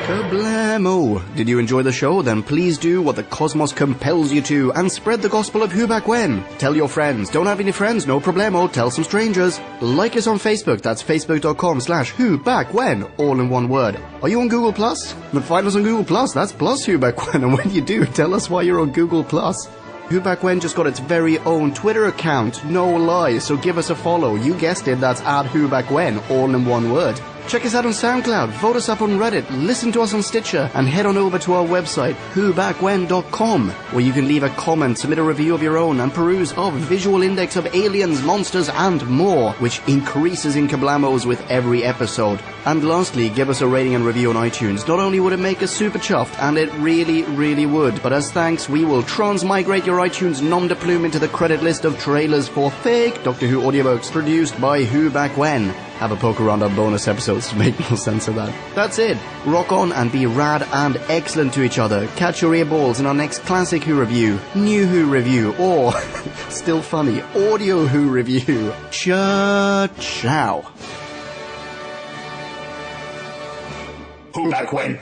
Kablamo! Did you enjoy the show? Then please do what the cosmos compels you to and spread the gospel of Who Back When. Tell your friends. Don't have any friends? No problemo. Tell some strangers. Like us on Facebook. That's facebook.com/WhoBackWhen. All in one word. Are you on Google Plus? Then find us on Google Plus. That's plus Who Back When. And when you do, tell us why you're on Google Plus. Who Back When just got its very own Twitter account. No lie. So give us a follow. You guessed it. That's @WhoBackWhen. All in one word. Check us out on SoundCloud, vote us up on Reddit, listen to us on Stitcher, and head on over to our website, whobackwen.com, where you can leave a comment, submit a review of your own, and peruse our visual index of aliens, monsters, and more, which increases in kablamos with every episode. And lastly, give us a rating and review on iTunes. Not only would it make us super chuffed, and it really, really would, but as thanks, we will transmigrate your iTunes nom de plume into the credit list of trailers for fake Doctor Who audiobooks produced by Who Back When. Have a poke around our bonus episodes to make more sense of that. That's it. Rock on and be rad and excellent to each other. Catch your earballs in our next Classic Who review, New Who review, or, still funny, Audio Who review. Ciao. Who Back When?